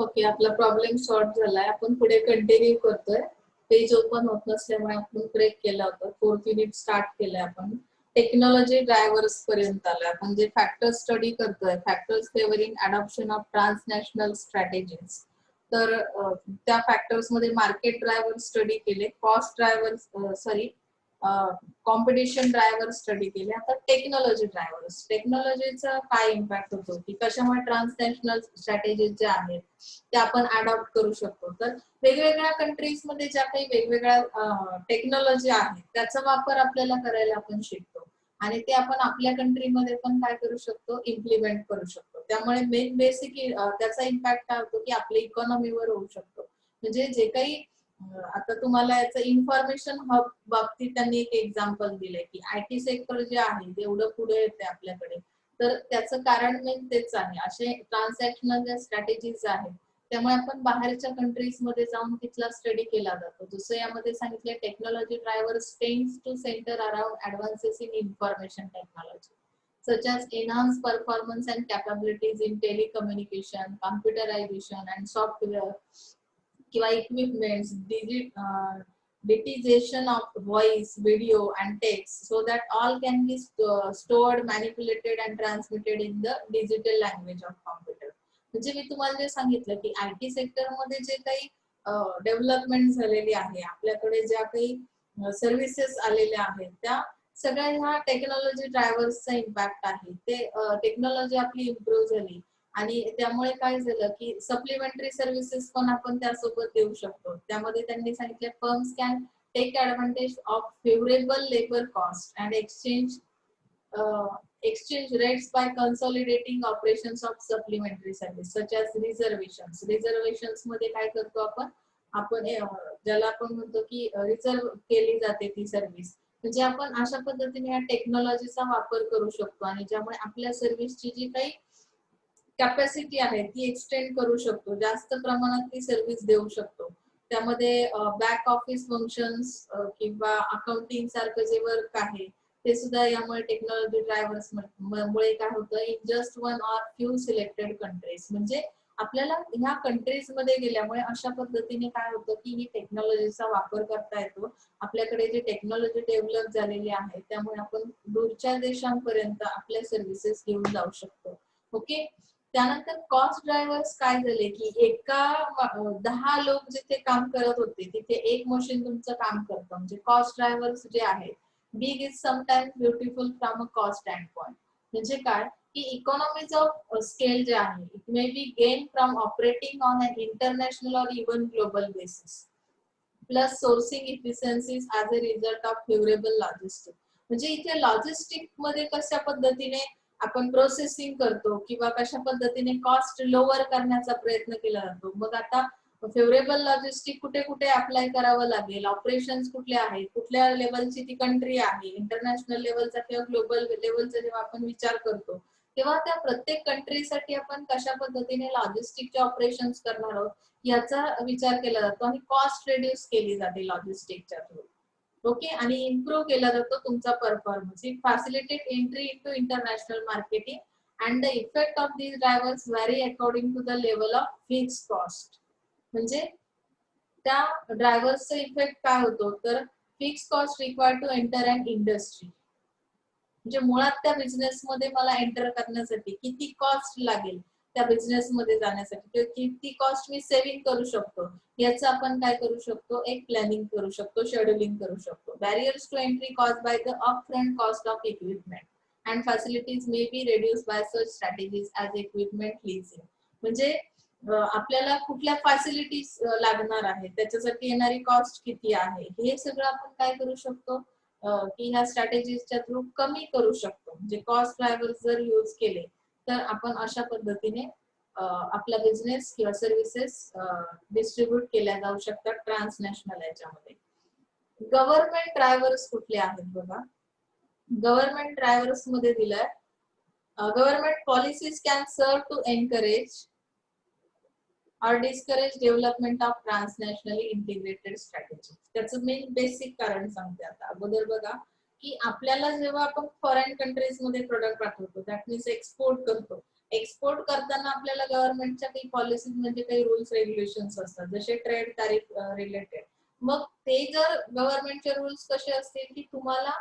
Okay, आपला problem sort झालाय. आपण पुढे कंटिन्यू करतोय. पेज ओपन होत नसल्यामुळे आपण ब्रेक केला होता. 4th युनिट स्टार्ट केलंय आपण. टेक्नॉलॉजी ड्रायव्हर्स पर्यंत आलोय. आपण जे फॅक्टर स्टडी करतोय, factors favouring adoption of transnational strategies. तर त्या फॅक्टर्स मध्ये मार्केट ड्रायव्हर स्टडी केले, cost driver competition driver study केले. आता टेक्नॉलॉजी ड्रायव्हर्स, टेक्नॉलॉजीचा काय इम्पॅक्ट होतो की कशामुळे ट्रान्सनॅशनल स्ट्रॅटेजीज ज्या आहेत त्या आपण अडॉप्ट करू शकतो. तर वेगवेगळ्या कंट्रीज मध्ये ज्या काही वेगवेगळ्या टेक्नॉलॉजी आहेत त्याचा वापर आपल्याला करायला आपण शिकतो आणि ते आपण आपल्या कंट्रीमध्ये पण काय करू शकतो, इम्प्लिमेंट करू शकतो. त्यामुळे मेन बेसिक त्याचा इम्पॅक्ट काय होतो की आपल्या इकॉनॉमीवर होऊ शकतो. म्हणजे जे काही आता तुम्हाला याचं इन्फॉर्मेशन हब बाबतीत त्यांनी एक एक्झाम्पल दिलंय की आयटी सेक्टर जे आहे जेवढं पुढे येते आपल्याकडे, तर त्याचं कारण मेन तेच आहे. असे ट्रान्झॅक्शनल ज्या स्ट्रॅटेजीज आहेत त्यामुळे आपण बाहेरच्या कंट्रीज मध्ये जाऊन तिथला स्टडी केला जातो. जसं यामध्ये सांगितलं, technology drivers tends to centre around advances in information technology such as enhanced performance and capabilities in telecommunication, computerization and software किंवा equipments, digitization of voice, video and text so that all can be stored, manipulated and transmitted in the digital language of computer. म्हणजे मी तुम्हाला जे सांगितलं की IT sector मध्ये जे काही development झालेली आहे, आपल्याकडे ज्या काही सर्व्हिसेस आलेल्या आहेत त्या सगळ्या ह्या टेक्नॉलॉजी ड्रायव्हर्सचा इम्पॅक्ट आहे. ते टेक्नॉलॉजी आपली इम्प्रूव्ह झाली आणि त्यामुळे काय झालं की सप्लिमेंटरी सर्व्हिसेस पण आपण त्यासोबत देऊ शकतो. त्यामध्ये त्यांनी सांगितलं, firms can take advantage of favourable labour cost and exchange rates by consolidating operations of supplementary service such as reservations. Reservations मध्ये काय करतो आपण ज्याला आपण म्हणतो की रिझर्व केली जाते ती सर्व्हिस. म्हणजे आपण अशा पद्धतीने या टेक्नॉलॉजीचा वापर करू शकतो आणि ज्यामुळे आपल्या सर्व्हिसची जी काही कॅपॅसिटी आहे ती एक्सटेंड करू शकतो, जास्त प्रमाणात ती सर्व्हिस देऊ शकतो. त्यामध्ये बॅक ऑफिस फंक्शन्स किंवा अकाउंटिंग सारखं जे वर्क आहे ते सुद्धा यामुळे टेक्नॉलॉजी ड्रायव्हर्स मुळे काय होतं, in just one or few selected countries. म्हणजे आपल्याला ह्या कंट्रीज मध्ये गेल्यामुळे अशा पद्धतीने काय होतं की ही टेक्नॉलॉजीचा वापर करता येतो. आपल्याकडे जी टेक्नॉलॉजी डेव्हलप झालेली आहे त्यामुळे आपण दूरच्या देशांपर्यंत आपल्या सर्व्हिसेस घेऊन जाऊ शकतो. ओके, त्यानंतर कॉस्ट ड्रायव्हर्स काय झाले की एका 10 लोक जिथे काम करत होते तिथे एक मशीन तुमचं काम करतं. म्हणजे कॉस्ट ड्रायव्हर्स जे आहेत, big is sometimes beautiful from a cost standpoint. म्हणजे काय की इकॉनॉमीज ऑफ स्केल जे आहे, it may be gain from operating on an international or even global basis, plus sourcing efficiencies as a result of favourable logistic. म्हणजे इथे logistic मध्ये कशा पद्धतीने आपण प्रोसेसिंग करतो किंवा कशा पद्धतीने कॉस्ट लोअर करण्याचा प्रयत्न केला जातो. मग आता फेवरेबल लॉजिस्टिक कुठे कुठे अप्लाय करावं लागेल, ऑपरेशन्स कुठले आहेत, कुठल्या लेवलची ती कंट्री आहे, इंटरनॅशनल लेवलचा किंवा ग्लोबल लेवलचा जेव्हा आपण विचार करतो तेव्हा त्या प्रत्येक कंट्रीसाठी आपण कशा पद्धतीने लॉजिस्टिकचे ऑपरेशन्स करणार आहोत याचा विचार केला जातो आणि कॉस्ट रिड्यूस केली जाते लॉजिस्टिकच्या थ्रू. ओके, आणि इम्प्रूव्ह केला जातो तुमचा performance. It facilitate entry into international marketing and the effect of these drivers vary according to the level of fixed cost. म्हणजे त्या ड्रायव्हर्सचा इफेक्ट काय होतो तर fix cost required to enter and industry. म्हणजे मुळात त्या बिझनेस मध्ये मला एंटर करण्यासाठी किती कॉस्ट लागेल त्या बिझनेस मध्ये जाण्यासाठी, किंवा किती कॉस्ट मी सेव्हिंग करू शकतो याचं आपण काय करू शकतो, एक प्लॅनिंग करू शकतो, शेड्यूलिंग करू शकतो. Barriers to entry cost by the upfront cost of equipment and facilities may be reduce by such strategies as equipment leasing. म्हणजे आपल्याला कुठल्या फॅसिलिटीज लागणार आहे, त्याच्यासाठी येणारी कॉस्ट किती आहे, हे सगळं आपण काय करू शकतो की ह्या स्ट्रॅटेजीजच्या थ्रू कमी करू शकतो. म्हणजे कॉस्ट ड्रायव्हर्स जर यूज केले तर आपण अशा पद्धतीने आपला बिझनेस किंवा सर्व्हिसेस डिस्ट्रीब्यूट केल्या जाऊ शकतात ट्रान्सनॅशनल याच्यामध्ये. गव्हर्नमेंट ड्रायव्हर्स कुठले आहेत बघा, गव्हर्नमेंट ड्रायव्हर्स मध्ये दिलाय, government policies can serve to encourage or discourage development of transnationally integrated strategy. त्याचं मेन बेसिक कारण सांगते. आता अगोदर बघा की आपल्याला जेव्हा आपण फॉरेन कंट्रीज मध्ये प्रोडक्ट पाठवतो, दॅट मीन्स एक्सपोर्ट करतो, एक्सपोर्ट करताना आपल्याला गव्हर्नमेंटच्या काही पॉलिसीज म्हणजे काही रूल्स रेग्युलेशन्स असतात, जसे ट्रेड टॅरिफ रिलेटेड. मग ते जर गव्हर्नमेंटचे रूल्स कसे असतील की तुम्हाला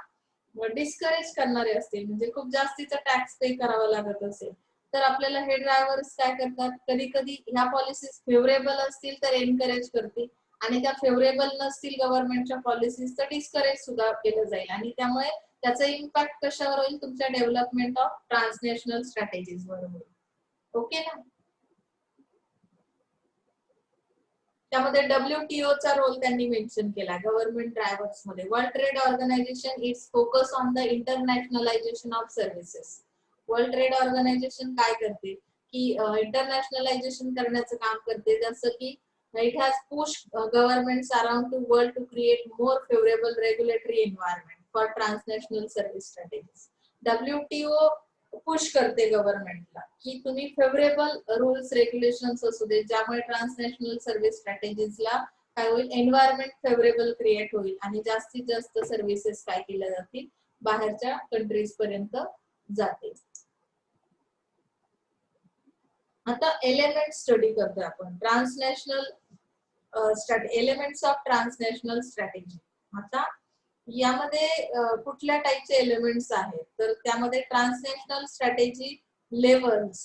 डिस्करेज करणारे असतील, म्हणजे खूप जास्तीचा टॅक्स पे करावा लागत असेल, तर आपल्याला हे ड्रायव्हर्स काय करतात, कधी कधी ह्या पॉलिसीज फेवरेबल असतील तर एनकरेज करतील, आणि त्या फेवरेबल नसतील गव्हर्नमेंटच्या पॉलिसीज तर डिस्करेज सुद्धा केलं जाईल, आणि त्यामुळे त्याचा इम्पॅक्ट कशावर होईल, तुमच्या डेव्हलपमेंट ऑफ ट्रान्सनॅशनल स्ट्रॅटेजीज वर होईल. ओके ना. त्यामध्ये WTO चा रोल त्यांनी मेन्शन केला गव्हर्नमेंट ड्रायव्हर्स मध्ये. World trade organisation its focus on the internationalisation of services. World trade organisation काय करते की इंटरनॅशनलायझेशन करण्याचं काम करते, जसं की it has pushed governments around the world to create more favorable regulatory environment for transnational service strategies. WTO push करते गव्हर्नमेंटला की तुम्ही फेवरेबल रूल्स रेग्युलेशन्स असू दे, ज्यामुळे ट्रान्सनॅशनल सर्व्हिस स्ट्रॅटेजीजला काय होईल, एन्व्हायरमेंट फेवरेबल क्रिएट होईल आणि जास्तीत जास्त सर्व्हिसेस काय केल्या जातील, बाहेरच्या कंट्रीज पर्यंत जातील. आता एलिमेंट स्टडी करतोय आपण, ट्रान्सनॅशनल एलिमेंट्स ऑफ ट्रान्सनॅशनल स्ट्रॅटेजी. आता यामध्ये कुठल्या टाईपचे एलिमेंट्स आहेत, तर त्यामध्ये ट्रान्सनॅशनल स्ट्रॅटेजी लेव्हल्स.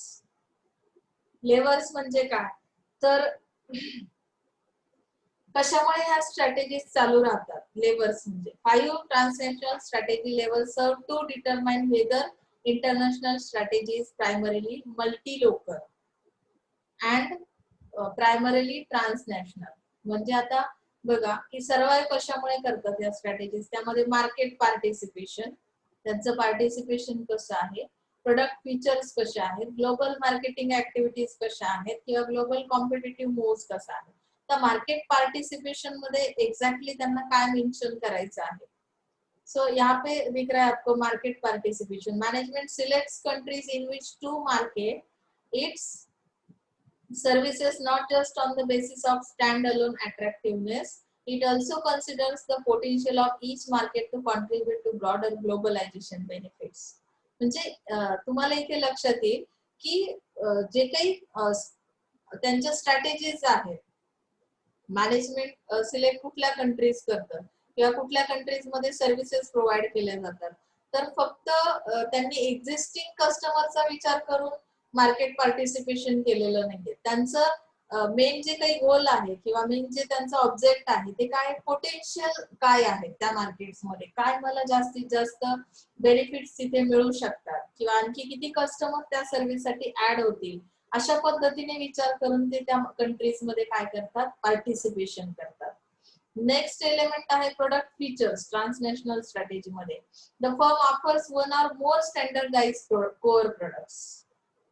लेव्हल्स म्हणजे काय, तर कशामुळे ह्या स्ट्रॅटेजीज चालू राहतात. लेव्हल्स म्हणजे 5 transnational strategy levels serve to determine whether international strategy is primarily multi local and primarily transnational. म्हणजे आता बघा की सर्वाइव्ह कशामुळे करतात या स्ट्रॅटेजीज, त्यामध्ये मार्केट पार्टिसिपेशन, त्यांचं पार्टिसिपेशन कसं आहे, प्रोडक्ट फीचर्स कसे आहेत, ग्लोबल मार्केटिंग ऍक्टिव्हिटीज कशा आहेत, किंवा ग्लोबल कॉम्पिटिटिव्ह मूव्स कसा आहे. तर मार्केट पार्टिसिपेशन मध्ये एक्झॅक्टली त्यांना काय मेन्शन करायचं आहे. सो यहाँ पे दिख रहा है आपको market participation. Management selects countries in which to market its services not just on the basis of standalone attractiveness. It also considers the potential of each market to contribute to broader globalization benefits. म्हणजे तुम्हाला इथे लक्षात येईल की जे काही त्यांच्या strategies आहेत, मॅनेजमेंट सिलेक्ट कुठल्या कंट्रीज करतात किंवा कुठल्या कंट्रीज मध्ये सर्व्हिसेस प्रोव्हाइड केल्या जातात, तर फक्त त्यांनी एक्झिस्टिंग कस्टमरचा विचार करून मार्केट पार्टिसिपेशन केलेलं नाहीये. त्यांचं मेन जे काही गोल आहे किंवा मेन जे त्यांचा ऑब्जेक्ट आहे ते काय, पोटेन्शियल काय आहे त्या मार्केट्स मध्ये, काय मला जास्तीत जास्त बेनिफिट्स तिथे मिळू शकतात किंवा आणखी किती कस्टमर त्या सर्व्हिस साठी ऍड होतील, अशा पद्धतीने विचार करून ते त्या कंट्रीज मध्ये काय करतात, पार्टिसिपेशन करतात. नेक्स्ट एलिमेंट आहे प्रोडक्ट फीचर्स. ट्रान्सनॅशनल स्ट्रॅटेजी मध्ये the firm offers one or more standardised core products,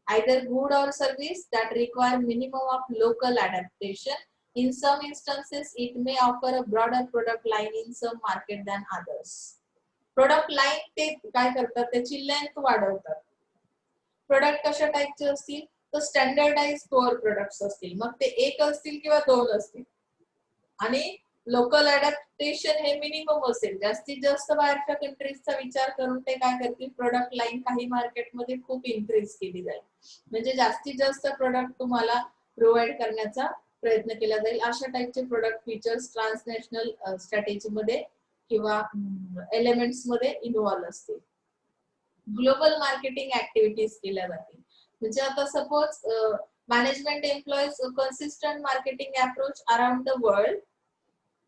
either good or service that require minimum of local adaptation. In some instances, it may offer a broader product line in some market than others. Product line ते काय करतात, त्याची length वाढवतात. Product कशा टाइपचे असतील, तर standardise core products असतील, मग ते एक असतील किंवा दोन असतील, आणि लोकल अडॅप्टेशन हे मिनिमम असेल. जास्तीत जास्त बाहेरच्या कंट्रीजचा विचार करून ते काय करतील, प्रोडक्ट लाईन काही मार्केटमध्ये खूप इन्क्रीज केली जाईल, म्हणजे जास्तीत जास्त प्रोडक्ट तुम्हाला प्रोव्हाइड करण्याचा प्रयत्न केला जाईल. अशा टाइपचे प्रोडक्ट फीचर्स ट्रान्सनॅशनल स्ट्रॅटेजी मध्ये किंवा एलिमेंट्स मध्ये इन्व्हॉल्व असतील. ग्लोबल मार्केटिंग ऍक्टिव्हिटीज केल्या जातील, म्हणजे आता suppose management employees consistent marketing approach around the world.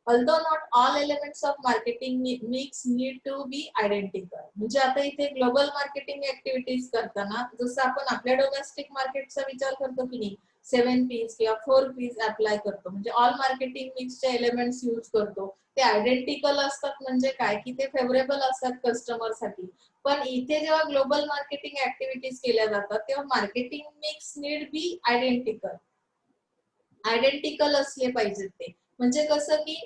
Although not all elements of marketing mix need to be identical. म्हणजे आता इथे ग्लोबल मार्केटिंग ऍक्टिव्हिटीज करताना जसं आपण आपल्या डोमेस्टिक मार्केटचा विचार करतो की नाही, 7 P's किंवा 4 P's अप्लाय करतो, म्हणजे ऑल मार्केटिंग मिक्सचे एलिमेंट्स यूज करतो, ते आयडेंटिकल असतात. म्हणजे काय की ते फेवरेबल असतात कस्टमरसाठी. पण इथे जेव्हा ग्लोबल मार्केटिंग ऍक्टिव्हिटीज केल्या जातात तेव्हा marketing mix need be identical. Identical असले पाहिजेत ते. म्हणजे कसं की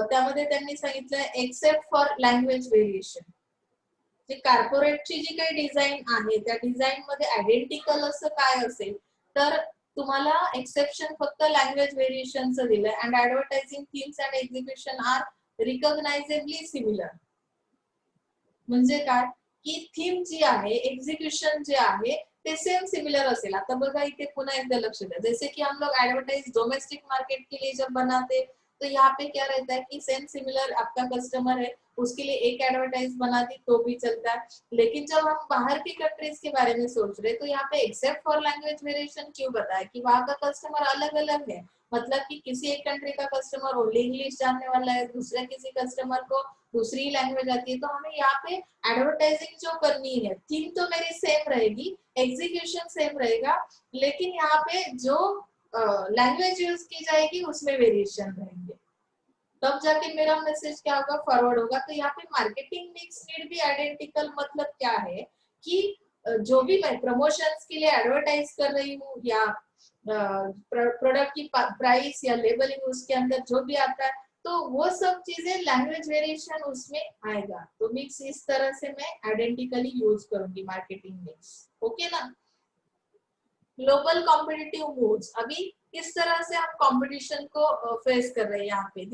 त्यामध्ये त्यांनी सांगितलं एक्सेप्ट फॉर लँग्वेज व्हेरिएशन. जे कॉर्पोरेटची जी काही डिझाईन आहे त्या डिझाईन मध्ये आयडेंटिकल असं काय असेल, तर तुम्हाला एक्सेप्शन फक्त लँग्वेज व्हेरिएशनचं दिलंय. And advertising themes and execution are recognisably similar. म्हणजे काय की थीम जी आहे, एक्झिक्युशन जे आहे ते सेम सिमिलर असेल. आता बघा इथे पुन्हा एकदा लक्ष द्या, जैसे कि हम लोग एडवर्टाइज डोमेस्टिक मार्केट के लिए जब बनाते, तो यहाँ पे क्या रहता है कि सेम सिमिलर आपका कस्टमर है, उसके लिए एक एडवर्टाइज बना दी तो भी चलता है। लेकिन जब हम बाहर की कंट्रीज के बारे में सोच रहे, तो यहाँ पे एक्सेप्ट फॉर लैंग्वेज वेरिएशन क्यों बताया कि वहाँ का कस्टमर अलग अलग है। मतलब कि किसी एक कंट्री का कस्टमर ओनली इंग्लिश जानने वाला है, दूसरे किसी कस्टमर को दूसरी लैंग्वेज आती है। तो हमें यहाँ पे एडवर्टाइजिंग जो करनी है, थीम तो मेरी सेम रहेगी, एग्जीक्यूशन सेम रहेगा, लेकिन यहाँ पे जो लैंग्वेज यूज की जाएगी उसमें वेरिएशन रहेंगे, तब जाके मेरा मैसेज क्या होगा, फॉरवर्ड होगा। तो यहाँ पे मार्केटिंग मिक्स नीड भी आइडेंटिकल, मतलब क्या है कि जो भी मैं प्रमोशंस के लिए एडवर्टाइज कर रही हूँ या प्रोडक्ट की प्राइस या लेबलिंग उसके अंदर जो भी आता है, तो वो सब चीजें लैंग्वेज वेरिएशन उसमें आएगा। तो मिक्स इस तरह से मैं आइडेंटिकली यूज करूंगी मार्केटिंग मिक्स। ओके ना। ग्लोबल कॉम्पिटिटिव मूव्स, अभी किस तरह से हम कंपटीशन को फेस कर रहे हैं यहाँ पे।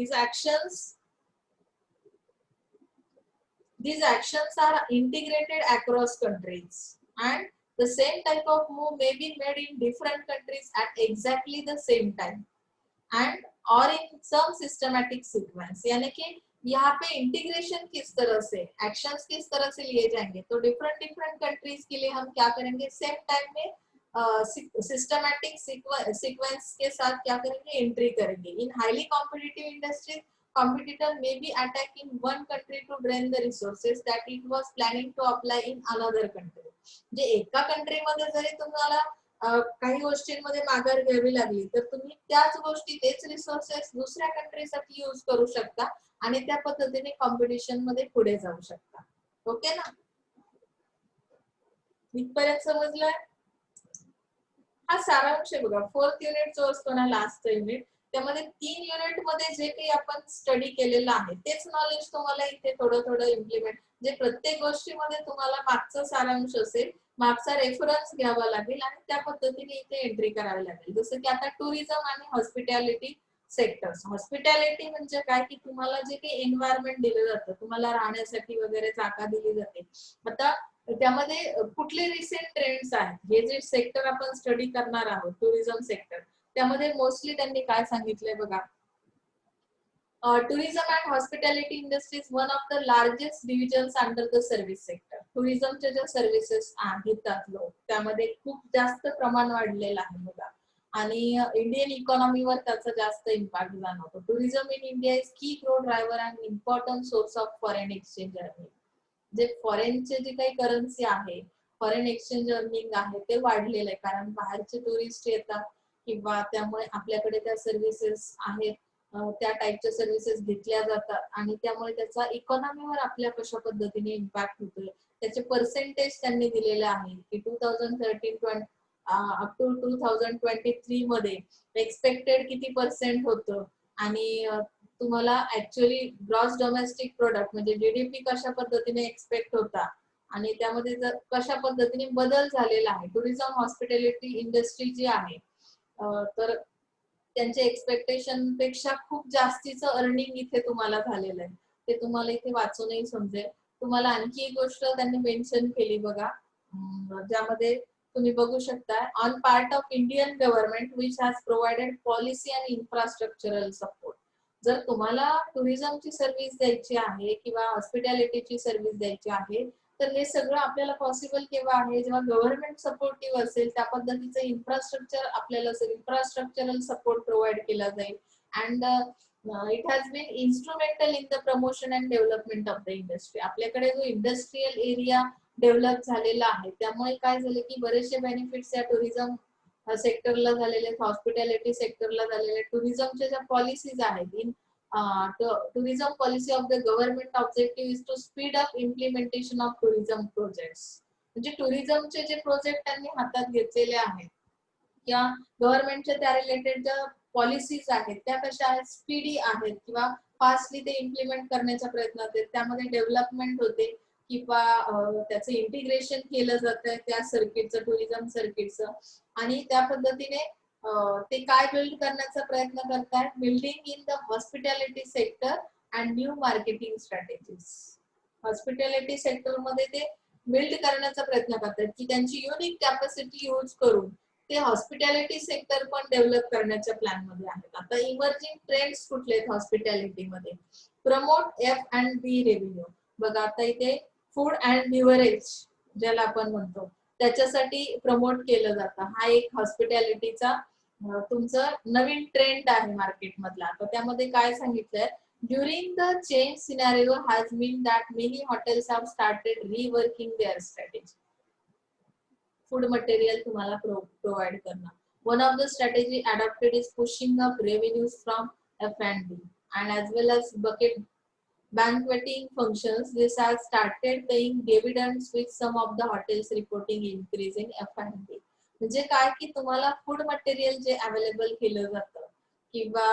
these actions are integrated across countries and the same type of move may be made in different countries at exactly the same time and or in some systematic sequence। यानी कि यहाँ पे integration किस तरह से, actions किस तरह से लिए जाएंगे, तो different different countries के लिए हम क्या करेंगे, सेम टाइम में सिस्टमैटिक सीक्वेंस के साथ क्या करेंगे, एंट्री करेंगे। In highly competitive industries competitor may be attacking one country to drain the resources that it was planning to apply in another country। जे एका कंट्री मध्ये जरी तुम्हाला काही गोष्टींमध्ये माघार घ्यावी लागली, तर तुम्ही त्याच गोष्टी, तेच रिसोर्सेस दुसऱ्या कंट्रीसाठी यूज करू शकता आणि त्या पद्धतीने कॉम्पिटिशन मध्ये पुढे जाऊ शकता। ओके ना, इथपर्यंत समजलंय? हा सारांश आहे बघा। 4th युनिट जो असतो ना, लास्ट युनिट, त्यामध्ये 3 युनिट मध्ये जे काही आपण स्टडी केलेलं आहे तेच नॉलेज तुम्हाला इथे थोडं थोडं इम्प्लिमेंट, जे प्रत्येक गोष्टीमध्ये तुम्हाला मागचा सारांश असेल, मागचा रेफरन्स घ्यावा लागेल आणि त्या पद्धतीने इथे एंट्री करावी लागेल। जसं की आता टुरिझम आणि हॉस्पिटॅलिटी सेक्टर्स। हॉस्पिटॅलिटी म्हणजे काय की तुम्हाला जे काही एन्व्हायरमेंट दिलं जातं, तुम्हाला राहण्यासाठी वगैरे जागा दिली जाते, आता त्यामध्ये कुठले रिसेंट ट्रेंड्स आहेत, हे जे सेक्टर आपण स्टडी करणार आहोत टुरिझम सेक्टर, त्यामध्ये मोस्टली त्यांनी काय सांगितलंय बघा, tourism and hospitality industry is one of the largest divisions under the service sector। टुरिझमच्या ज्या सर्व्हिसेस घेतात लोक, त्यामध्ये खूप जास्त प्रमाण वाढलेलं आहे बघा, आणि इंडियन इकॉनॉमीवर त्याचा जास्त इम्पॅक्ट जाणवतो। टुरिझम इन इंडिया इज की grow driver and important source of foreign exchange earning. जे फॉरेनचे जे काही करन्सी आहे, फॉरेन एक्सचेंज अर्निंग आहे, ते वाढलेलं आहे, कारण बाहेरचे टुरिस्ट येतात किंवा त्यामुळे आपल्याकडे त्या सर्व्हिसेस आहेत, त्या टाईपच्या सर्व्हिसेस घेतल्या जातात आणि त्यामुळे त्याचा इकॉनॉमीवर आपल्या कशा पद्धतीने इम्पॅक्ट होतोय, त्याचे पर्सेंटेज त्यांनी दिलेले आहे की 2013 अप टू 2023 मध्ये एक्सपेक्टेड किती पर्सेंट होतं आणि तुम्हाला ऍक्च्युअली ग्रॉस डोमेस्टिक प्रोडक्ट म्हणजे जीडीपी कशा पद्धतीने एक्सपेक्ट होता आणि त्यामध्ये कशा पद्धतीने बदल झालेला आहे। टुरिझम हॉस्पिटॅलिटी इंडस्ट्री जी आहे, तर त्यांच्या एक्सपेक्टेशन पेक्षा खूप जास्तीचं अर्निंग इथे तुम्हाला झालेलं आहे, ते तुम्हाला इथे वाचूनही समजेल। तुम्हाला आणखी एक गोष्ट त्यांनी मेन्शन केली बघा, ज्यामध्ये तुम्ही बघू शकता, on part of Indian government which has provided policy and infrastructural support. जर तुम्हाला टुरिझमची सर्व्हिस द्यायची आहे किंवा हॉस्पिटॅलिटीची सर्व्हिस द्यायची आहे, तर हे सगळं आपल्याला पॉसिबल केव्हा आहे, जेव्हा गव्हर्नमेंट सपोर्टिव्ह असेल, त्या पद्धतीचं इन्फ्रास्ट्रक्चर आपल्याला इन्फ्रास्ट्रक्चरल सपोर्ट प्रोव्हाइड केला जाईल and it has been instrumental in the promotion and development of the industry. आपल्याकडे जो इंडस्ट्रियल एरिया डेव्हलप झालेला आहे, त्यामुळे काय झालं की बरेचसे बेनिफिट्स या टुरिझम सेक्टरला झालेले, हॉस्पिटॅलिटी सेक्टरला झालेले। टुरिझमच्या ज्या पॉलिसीज आहेत, in tourism policy of the government objective is to speed up implementation of tourism projects। म्हणजे टुरिझमचे जे प्रोजेक्ट त्यांनी हातात घेतलेले आहेत किंवा गव्हर्नमेंटच्या त्या रिलेटेड ज्या पॉलिसीज आहेत, त्या कशा आहेत, स्पीडी आहेत किंवा फास्टली ते इम्प्लिमेंट करण्याचा प्रयत्न होते, त्यामध्ये डेव्हलपमेंट होते किंवा त्याचं इंटिग्रेशन केलं जातं त्या सर्किटचं, टुरिझम सर्किटचं, आणि त्या पद्धतीने ते काय बिल्ड करण्याचा प्रयत्न करतायत, building in the hospitality sector and new marketing strategies. Hospitality sector मध्ये ते बिल्ड करण्याचा प्रयत्न करतात की त्यांची युनिक कॅपॅसिटी यूज करून ते हॉस्पिटॅलिटी सेक्टर पण डेव्हलप करण्याच्या प्लॅन मध्ये आहेत. आता इमर्जिंग ट्रेंड्स कुठले आहेत हॉस्पिटॅलिटी मध्ये? Promote F&B revenue. बघा आता इथे फूड अँड बिव्हरेज ज्याला आपण म्हणतो त्याच्यासाठी प्रमोट केलं जातं. हा एक हॉस्पिटॅलिटीचा तुमचं नवीन ट्रेंड आहे मार्केट मधला. तर त्यामध्ये काय सांगितलंय? During the change scenario has mean that many hotels have started reworking their strategy. Food material तुम्हाला प्रोव्हाइड करणं. One of the strategy adopted is pushing up revenues from F&B and as well as bucket banqueting functions. This has started paying dividends with some of the hotels reporting increase in F&B. म्हणजे काय की तुम्हाला food material जे available केलं जातं किंवा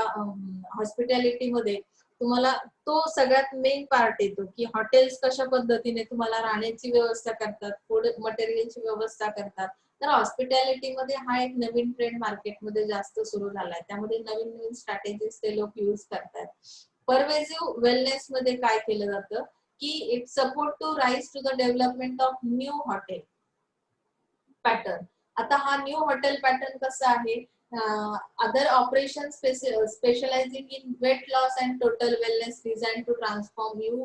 hospitality मध्ये तुम्हाला तो सगळ्यात मेन पार्ट येतो की हॉटेल्स कशा पद्धतीने तुम्हाला राहण्याची व्यवस्था करतात, फूड मटेरियलची व्यवस्था करतात. तर हॉस्पिटॅलिटी मध्ये हा एक नवीन ट्रेंड मार्केटमध्ये जास्त सुरू झालाय. त्यामध्ये नवीन नवीन स्ट्रॅटेजीज ते लोक यूज करतात. परवेसिव्ह वेलनेस मध्ये काय केलं जातं की it support to rise to the development of new hotel pattern. आता हा न्यू हॉटेल पॅटर्न कसा आहे? other operations specializing in weight loss and total wellness designed to transform you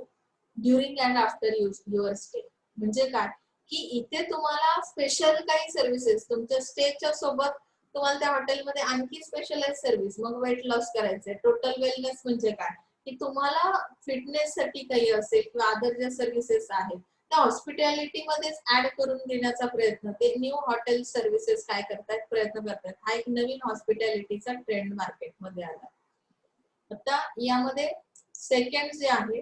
during and after your stay. म्हणजे काय की इथे तुम्हाला special काही सर्व्हिसेस तुमच्या स्टेच्या सोबत तुम्हाला त्या हॉटेलमध्ये आणखी स्पेशलाइज सर्व्हिस. मग वेट लॉस करायचंय, टोटल वेलनेस म्हणजे काय की तुम्हाला फिटनेस साठी काही असेल किंवा अदर ज्या सर्व्हिसेस आहेत त्या हॉस्पिटॅलिटी मध्येच ऍड करून देण्याचा प्रयत्न ते न्यू हॉटेल सर्व्हिसेस काय करतात, प्रयत्न करतात. हा एक नवीन हॉस्पिटॅलिटीचा ट्रेंड मार्केटमध्ये आला. आता यामध्ये सेकंड जे आहे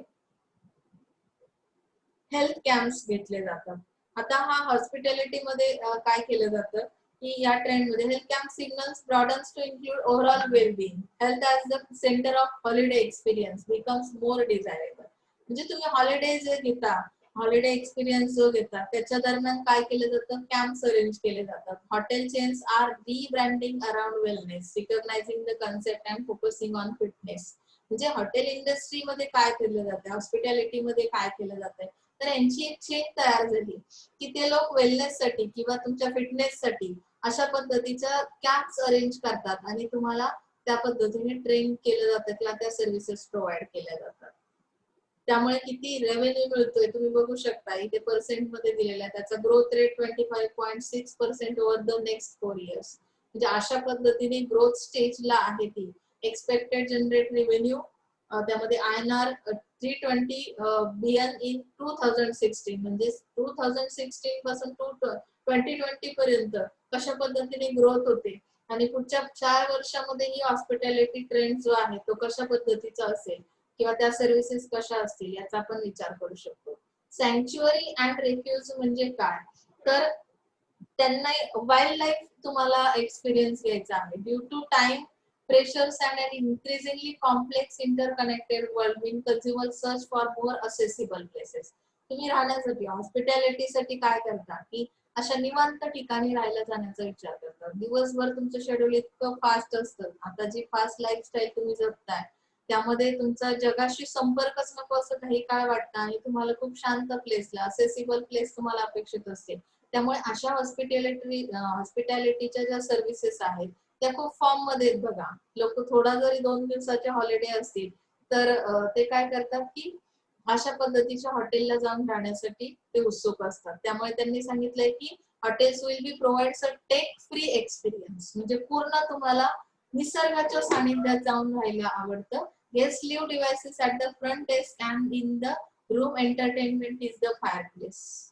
हेल्थ कॅम्प्स घेतले जातात. आता हा हॉस्पिटॅलिटी मध्ये काय केलं जातं की या ट्रेंड मध्ये health camp signals broadens to include overall wellbeing. Health as the centre of holiday experience becomes more desirable. म्हणजे तुम्ही हॉलिडे जे घेता, हॉलिडे एक्सपिरियन्स जो घेतात त्याच्या दरम्यान काय केलं जातं? कॅम्प्स अरेंज केले जातात. Hotel chains are rebranding around wellness, recognising the concept and focusing on fitness. म्हणजे हॉटेल इंडस्ट्रीमध्ये काय केलं जातं, हॉस्पिटॅलिटी मध्ये काय केलं जातंय, तर यांची एक चेन तयार झाली की ते लोक वेलनेस साठी किंवा तुमच्या फिटनेस साठी अशा पद्धतीच्या कॅम्प्स अरेंज करतात आणि तुम्हाला त्या पद्धतीने ट्रेन केलं जातं किंवा त्या सर्व्हिसेस प्रोव्हाइड केल्या जातात. त्यामुळे किती रेव्हेन्यू मिळतोय तुम्ही बघू शकता. इथे पर्सेंट मध्ये दिलेला आहे. त्याचा growth rate 25.6% over the next 4 years. म्हणजे अशा पद्धतीने ग्रोथ स्टेजला आहे ती. एक्सपेक्टेड जनरेट रेव्हेन्यू त्यामध्ये INR 320 बिलियन इन 2016. म्हणजे 2016 पासून 2020 पर्यंत कशा पद्धतीने ग्रोथ होते आणि पुढच्या 4 वर्षामध्ये ही हॉस्पिटॅलिटी ट्रेंड जो आहे तो कशा पद्धतीचा असेल किंवा त्या सर्व्हिसेस कशा असतील याचा आपण विचार करू शकतो. सँक्च्युअरी अँड रेफ्युज म्हणजे काय? तर त्यांना वाईल्ड लाईफ तुम्हाला एक्सपिरियन्स घ्यायचा आहे. Due to time pressures and an increasingly complex interconnected world mean consumers search for more accessible places. तुम्ही राहण्यासाठी हॉस्पिटॅलिटी साठी काय करता की अशा निवांत ठिकाणी राहायला जाण्याचा विचार करता. दिवसभर तुमचं शेड्यूल इतकं फास्ट असतं. आता जी फास्ट लाईफस्टाईल तुम्ही जगताय त्यामध्ये तुमचा जगाशी संपर्कच नको असं काही काय वाटतं आणि तुम्हाला खूप शांत प्लेसला असेसिबल प्लेस तुम्हाला अपेक्षित असते. त्यामुळे अशा हॉस्पिटॅलिटीच्या ज्या सर्व्हिसेस आहेत त्या खूप फॉर्म मध्ये बघा. लोक थोडा जरी 2 दिवसाचे हॉलिडे असतील तर ते काय करतात की अशा पद्धतीच्या हॉटेलला जाऊन राहण्यासाठी ते उत्सुक असतात. त्यामुळे त्यांनी सांगितलंय की hotels will be provides a tech free experience. म्हणजे पूर्ण तुम्हाला निसर्गाच्या सानिध्यात जाऊन राहायला आवडतं. Guest leave devices at the front desk and in the room entertainment is the fireplace.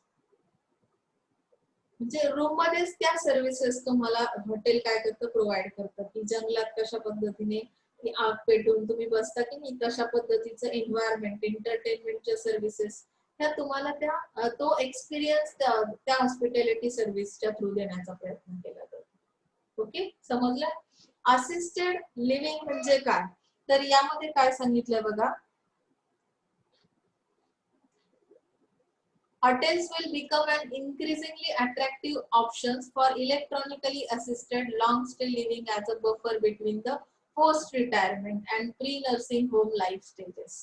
म्हणजे रूम मध्येच त्या सर्व्हिसेस तुम्हाला हॉटेल काय करतं प्रोव्हाइड करतं की जंगलात कशा पद्धतीने ती आग पेटून तुम्ही बसता की नाही तशा पद्धतीचं एन्व्हायरमेंट एंटरटेनमेंटच्या सर्व्हिसेस त्या तुम्हाला त्या तो एक्सपिरियन्स त्या हॉस्पिटॅलिटी सर्व्हिसच्या थ्रू देण्याचा प्रयत्न केला जातो. ओके, समजलं? असिस्टेड लिव्हिंग म्हणजे काय? तर यामध्ये काय सांगितलं बघा. Hotels will become an increasingly attractive options for electronically assisted long-stay living as a buffer between the post-retirement and pre-nursing home life stages.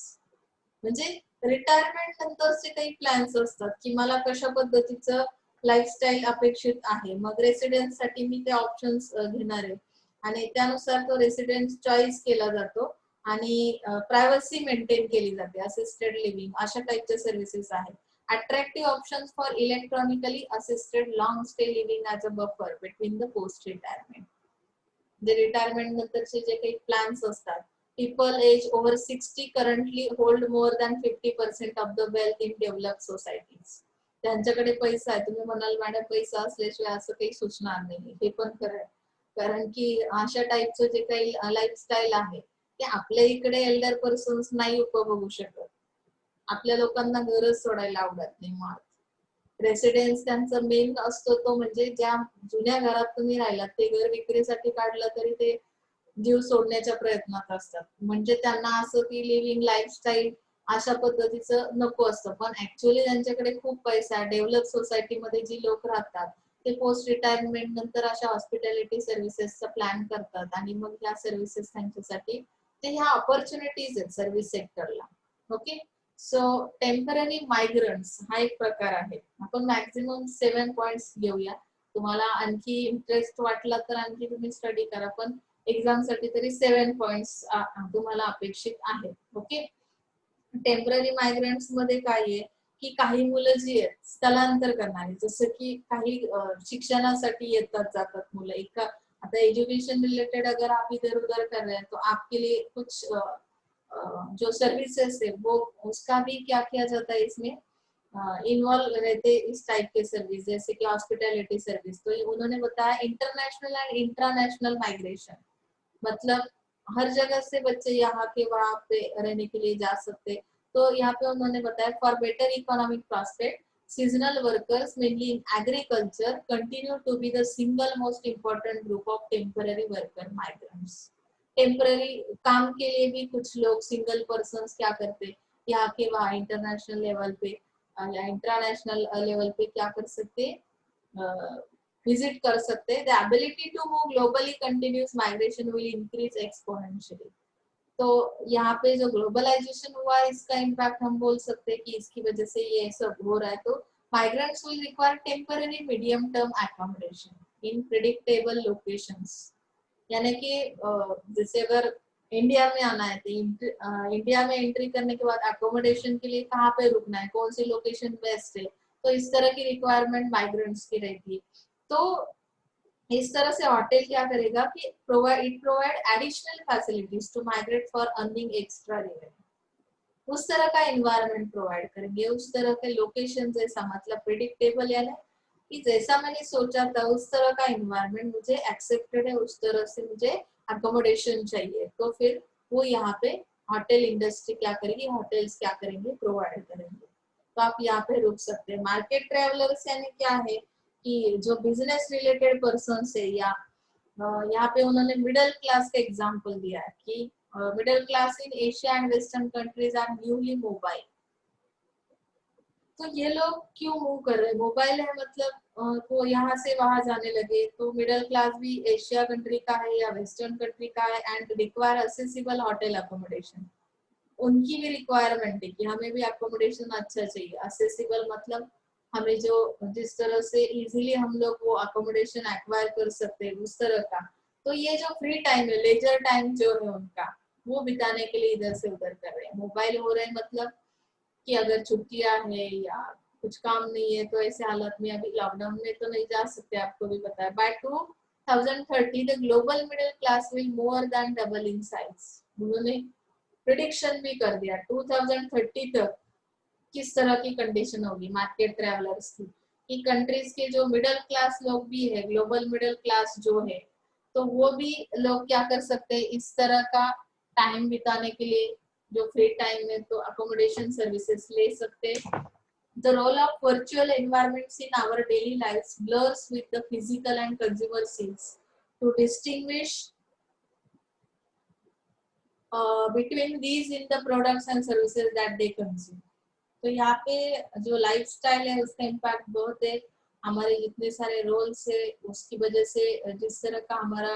म्हणजे रिटायरमेंट नंतरचे काही प्लॅन्स असतात की मला कशा पद्धतीचं लाईफस्टाईल अपेक्षित आहे, मग रेसिडेन्स साठी मी ते ऑप्शन्स घेणार आहे आणि त्यानुसार तो रेसिडेन्स चॉईस केला जातो आणि प्रायव्हसी मेंटेन केली जाते. असिस्टेड लिव्हिंग अशा टाईपच्या सर्व्हिसेस आहेत. Attractive options for electronically assisted long stay living as a buffer between the post retirement. जे रिटायरमेंट नंतरचे जे काही प्लॅन्स असतात, people age over 60 currently hold more than 50% of the wealth in developed societies. त्यांच्याकडे पैसा आहे. तुम्ही म्हणाल मॅडम पैसा असल्याशिवाय असं काही सुचणार नाही, हे पण खरं आहे. कारण की अशा टाईपचं जे काही लाईफस्टाईल आहे ते आपल्या इकडे एल्डर पर्सन्स नाही उपभोगू शकत. आपल्या लोकांना घरच सोडायला आवडत नाही. मुळात रेसिडेन्स त्यांचा मेन असतो तो म्हणजे ज्या जुन्या घरात तुम्ही राहिलात ते घर विक्रीसाठी काढलं तरी ते जीव सोडण्याच्या प्रयत्नात असतात. म्हणजे त्यांना असं की लिव्हिंग लाईफस्टाईल अशा पद्धतीचं नको असतं. पण ऍक्च्युअली त्यांच्याकडे खूप पैसा आहे. डेव्हलप सोसायटीमध्ये जी लोक राहतात ते पोस्ट रिटायरमेंट नंतर अशा हॉस्पिटॅलिटी सर्व्हिसेसचा प्लॅन करतात आणि मग ह्या सर्व्हिसेस त्यांच्यासाठी ते ह्या ऑपॉर्च्युनिटीज आहेत सर्व्हिस सेक्टरला. ओके, सो टेम्पररी मायग्रंट्स हा एक प्रकार आहे. आपण मॅक्झिमम 7 पॉइंट्स घेऊया. तुम्हाला आणखी इंटरेस्ट वाटला तर आणखी तुम्ही स्टडी करा, पण एक्झाम साठी तरी 7 पॉइंट्स तुम्हाला अपेक्षित आहेत. ओके, टेम्पररी मायग्रंट्स मध्ये काय आहे की काही मुलं जी आहेत स्थलांतर करणारी, जसं की काही शिक्षणासाठी येतात जातात मुलं. एका आता एजुकेशन रिलेटेड अगर आप इधर उधर कर रहे हैं तो आपके लिए कुछ जो सर्विसेज है वो उसका भी क्या किया जाता है इसमें इन्वॉल्व रहते इस टाइप के सर्विस, जैसे कि हॉस्पिटैलिटी सर्विस. तो उन्होंने बताया इंटरनेशनल एंड इंट्रानेशनल माइग्रेशन, मतलब हर जगह से बच्चे यहाँ के वहां पे रहने के लिए जा सकते. तो यहाँ पे उन्होंने बताया for better economic prospect seasonal workers mainly in agriculture continue to be the single most important group of temporary worker migrants. Temporary काम के लिए भी कुछ लोग सिंगल पर्सन क्या करते यहाँ के वहाँ इंटरनेशनल लेवल पे या इंटरनेशनल लेवल पे क्या कर सकते, विजिट कर सकते. The ability to move globally continuous migration will increase exponentially. तो यहाँ पे जो ग्लोबलाइजेशन हुआ है इसका इम्पैक्ट हम बोल सकते हैं कि इसकी वजह से ये सब हो रहा है. तो migrants will require temporary medium term accommodation in predictable locations. यानी कि जैसे अगर इंडिया में आना है तो इंडिया में एंट्री करने के बाद अकोमोडेशन के लिए कहाँ पे रुकना है, कौन सी लोकेशन बेस्ट है, तो इस तरह की रिक्वायरमेंट माइग्रेंट्स की रहती है. तो इस तरह से होटल क्या करेगा कि provide additional facilities to migrate for earning extra revenue. उस तरह का एनवायरनमेंट प्रोवाइड करेंगे, उस तरह के लोकेशन जैसा, मतलब प्रिडिक्टेबल यानी कि जैसा मैंने सोचा था उस तरह का एनवायरनमेंट मुझे एक्सेप्टेड है, उस तरह से मुझे अकोमोडेशन चाहिए. तो फिर वो यहाँ पे होटल इंडस्ट्री क्या करेगी, होटल्स क्या करेंगे, प्रोवाइड करेंगे. तो आप यहाँ पे रुक सकते हैं. मार्केट ट्रेवलर्स यानी क्या है कि जो बिजनेस रिलेटेड पर्सन है, या यहाँ पे उन्होंने मिडिल क्लास का एग्जांपल दिया है कि middle class in Asia and western countries are newly mobile. तो ये लोग क्यों मूव कर रहे हैं, मोबाइल है मतलब वो यहाँ से वहां जाने लगे. तो मिडिल क्लास भी एशिया कंट्री का है या वेस्टर्न कंट्री का है end require accessible hotel accommodation. उनकी भी रिक्वायरमेंट है कि हमें भी अकोमोडेशन अच्छा चाहिए. असेसिबल मतलब हमें जो जिस तरह से इजीली हम लोग वो अकोमोडेशन एक्वायर कर सकते हैं उस तरह का. तो ये जो फ्री टाइम है, लेजर टाइम जो है उनका, वो बिताने के लिए इधर से उधर कर रहे हैं. मोबाइल हो रहे हैं मतलब कि अगर छुट्टियां हैं या कुछ काम नहीं है तो ऐसे हालत में, अभी लॉकडाउन में तो नहीं जा सकते, आपको भी पता है. By 2030 the global middle class will more than double in size. उन्होंने प्रिडिक्शन भी कर दिया 2030 तक किस तरह की कंडीशन होगी मार्केट ट्रैवलर्स की, कि कंट्रीज के जो मिडिल क्लास लोग भी है, ग्लोबल मिडिल क्लास जो है, तो वो भी लोग क्या कर सकते हैं इस तरह का टाइम बिताने के लिए, जो फ्री टाइम में तो अकोमोडेशन सर्विसेज ले सकते. The role of virtual environments in our daily lives blurs with the physical and consumer scenes to distinguish between these in the products and services that they consume. तो यहाँ पे जो lifestyle है उसका impact बहुत है. हमारे जितने सारे रोल्स है उसकी वजह से जिस तरह का हमारा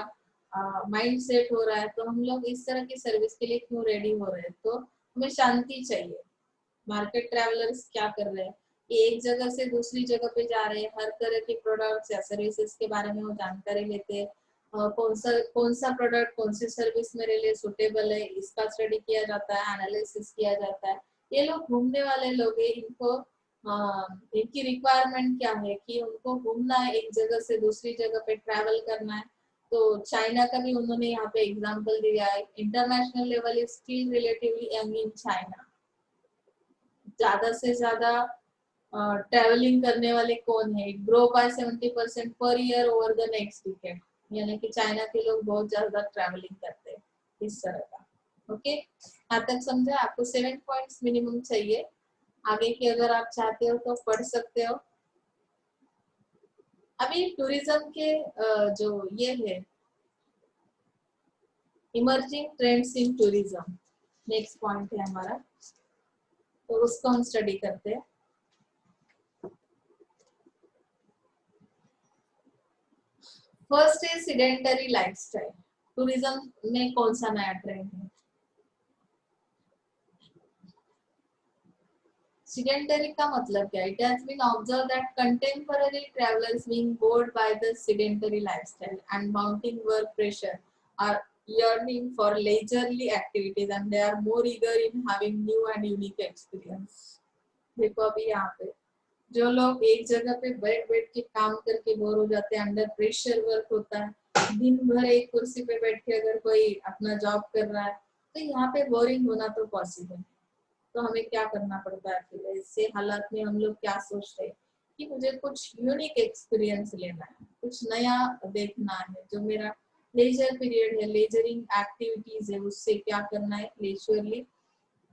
माइंड सेट हो रहा है, तो हम लोग इस तरह की सर्विस के लिए क्यों रेडी हो रहे हैं. तो हमें शांति चाहिए, मार्केट ट्रैवलर्स क्या कर रहे हैं, एक जगह से दूसरी जगह पे जा रहे हैं, हर तरह के प्रोडक्ट्स या सर्विसेज के बारे में वो जानकारी लेते हैं, कौन सा प्रोडक्ट कौन सी सर्विस मेरे लिए सुटेबल है, इसका स्टडी किया जाता है, एनालिसिस किया जाता है। ये लोग घूमने वाले लोग हैं, इनको इनकी रिक्वायरमेंट क्या है कि उनको घूमना है, एक जगह से दूसरी जगह पे ट्रैवल करना है। तो चाइना का भी उन्होंने यहाँ पे एग्जांपल दिया है, international level is still relatively young in China. ज्यादा से ज्यादा ट्रैवलिंग करने वाले कौन है, grow by 70% per year over the next decade, यानी कि चाइना के लोग बहुत ज्यादा ट्रैवलिंग करते हैं इस तरह का। ओके, यहाँ तक समझा? आपको 7 पॉइंट्स मिनिमम चाहिए, आगे की अगर आप चाहते हो तो पढ़ सकते हो। अभी टूरिज्म के जो ये है emerging trends in tourism, next point है हमारा, तो उसको हम स्टडी करते हैं। फर्स्ट है सीडेंटरी लाइफस्टाइल। टूरिज्म में कौन सा नया ट्रेंड है? सीडेंटरी का मतलब क्या है? It has been observed that contemporary travelers being bored by the sedentary lifestyle and mounting work pressure are yearning for leisurely activities and they are more eager in having new and unique experience. देखो अभी यहाँ पे जो लोग एक जगह पे बैठ बैठ के काम करके बोर हो जाते हैं, अंडर प्रेशर वर्क होता है, दिन भर एक कुर्सी पे बैठ के अगर कोई अपना जॉब कर रहा है, तो यहाँ पे बोरिंग होना तो पॉसिबल है। तो हमें क्या करना पड़ता है फिर ऐसे हालात में? हम लोग क्या सोचते हैं कि मुझे कुछ यूनिक एक्सपीरियंस लेना है, कुछ नया देखना है, जो मेरा लेजर पीरियड है, लेजरिंग एक्टिविटीज है, उससे क्या करना है लेजरली,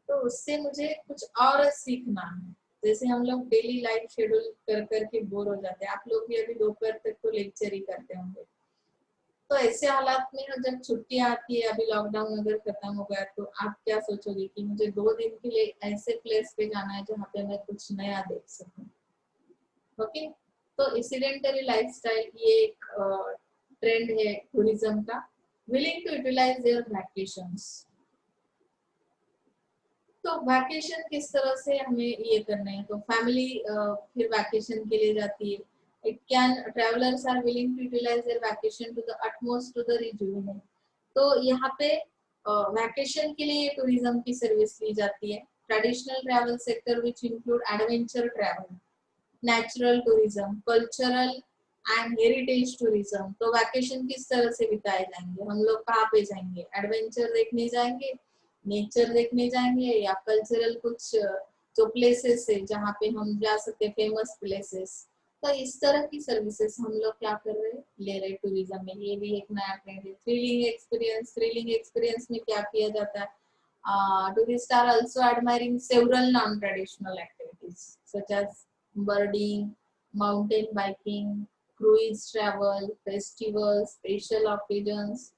तो उससे मुझे कुछ और सीखना है। जैसे हम लोग डेली लाइफ शेड्यूल कर करके बोर हो जाते हैं, आप लोग भी अभी दोपहर तक तो लेक्चर ही करते होंगे, तो ऐसे हालात में जब छुट्टी आती है, अभी लॉकडाउन अगर खत्म हो गया, तो आप क्या सोचोगे कि मुझे 2 दिन के लिए ऐसे प्लेस पे जाना है जहाँ पे मैं कुछ नया देख सकूं। ओके, तो इंसिडेंटरी लाइफस्टाइल ये एक ट्रेंड है टूरिज्म का। Willing to utilise their vacations, तो वैकेशन किस तरह से हमें ये करना है, तो फैमिली फिर वैकेशन के लिए जाती है। It can travellers are willing to utilise their vacation to the utmost to the rejuvenate. तो यहाँ पे वैकेशन के लिए टूरिज्म की सर्विस ली जाती है। Traditional travel sector which include adventure travel, natural tourism, cultural end heritage tourism. तो vacation किस तरह से बिताए जाएंगे, हम लोग कहाँ पे जाएंगे? एडवेंचर देखने जाएंगे, नेचर देखने जाएंगे, या कल्चरल कुछ जो प्लेसेस है जहाँ पे हम जा सकते हैं, फेमस प्लेसेस। तो इस तरह की सर्विसेज हम लोग क्या कर रहे हैं, ले रहे टूरिज्म में। ये भी एक नया ट्रेंड है। थ्रिलिंग एक्सपीरियंस, थ्रिलिंग एक्सपीरियंस में क्या किया जाता है? Tourist are also admiring several non traditional activities such as birding, mountain biking, cruise travel, festival, special occasions.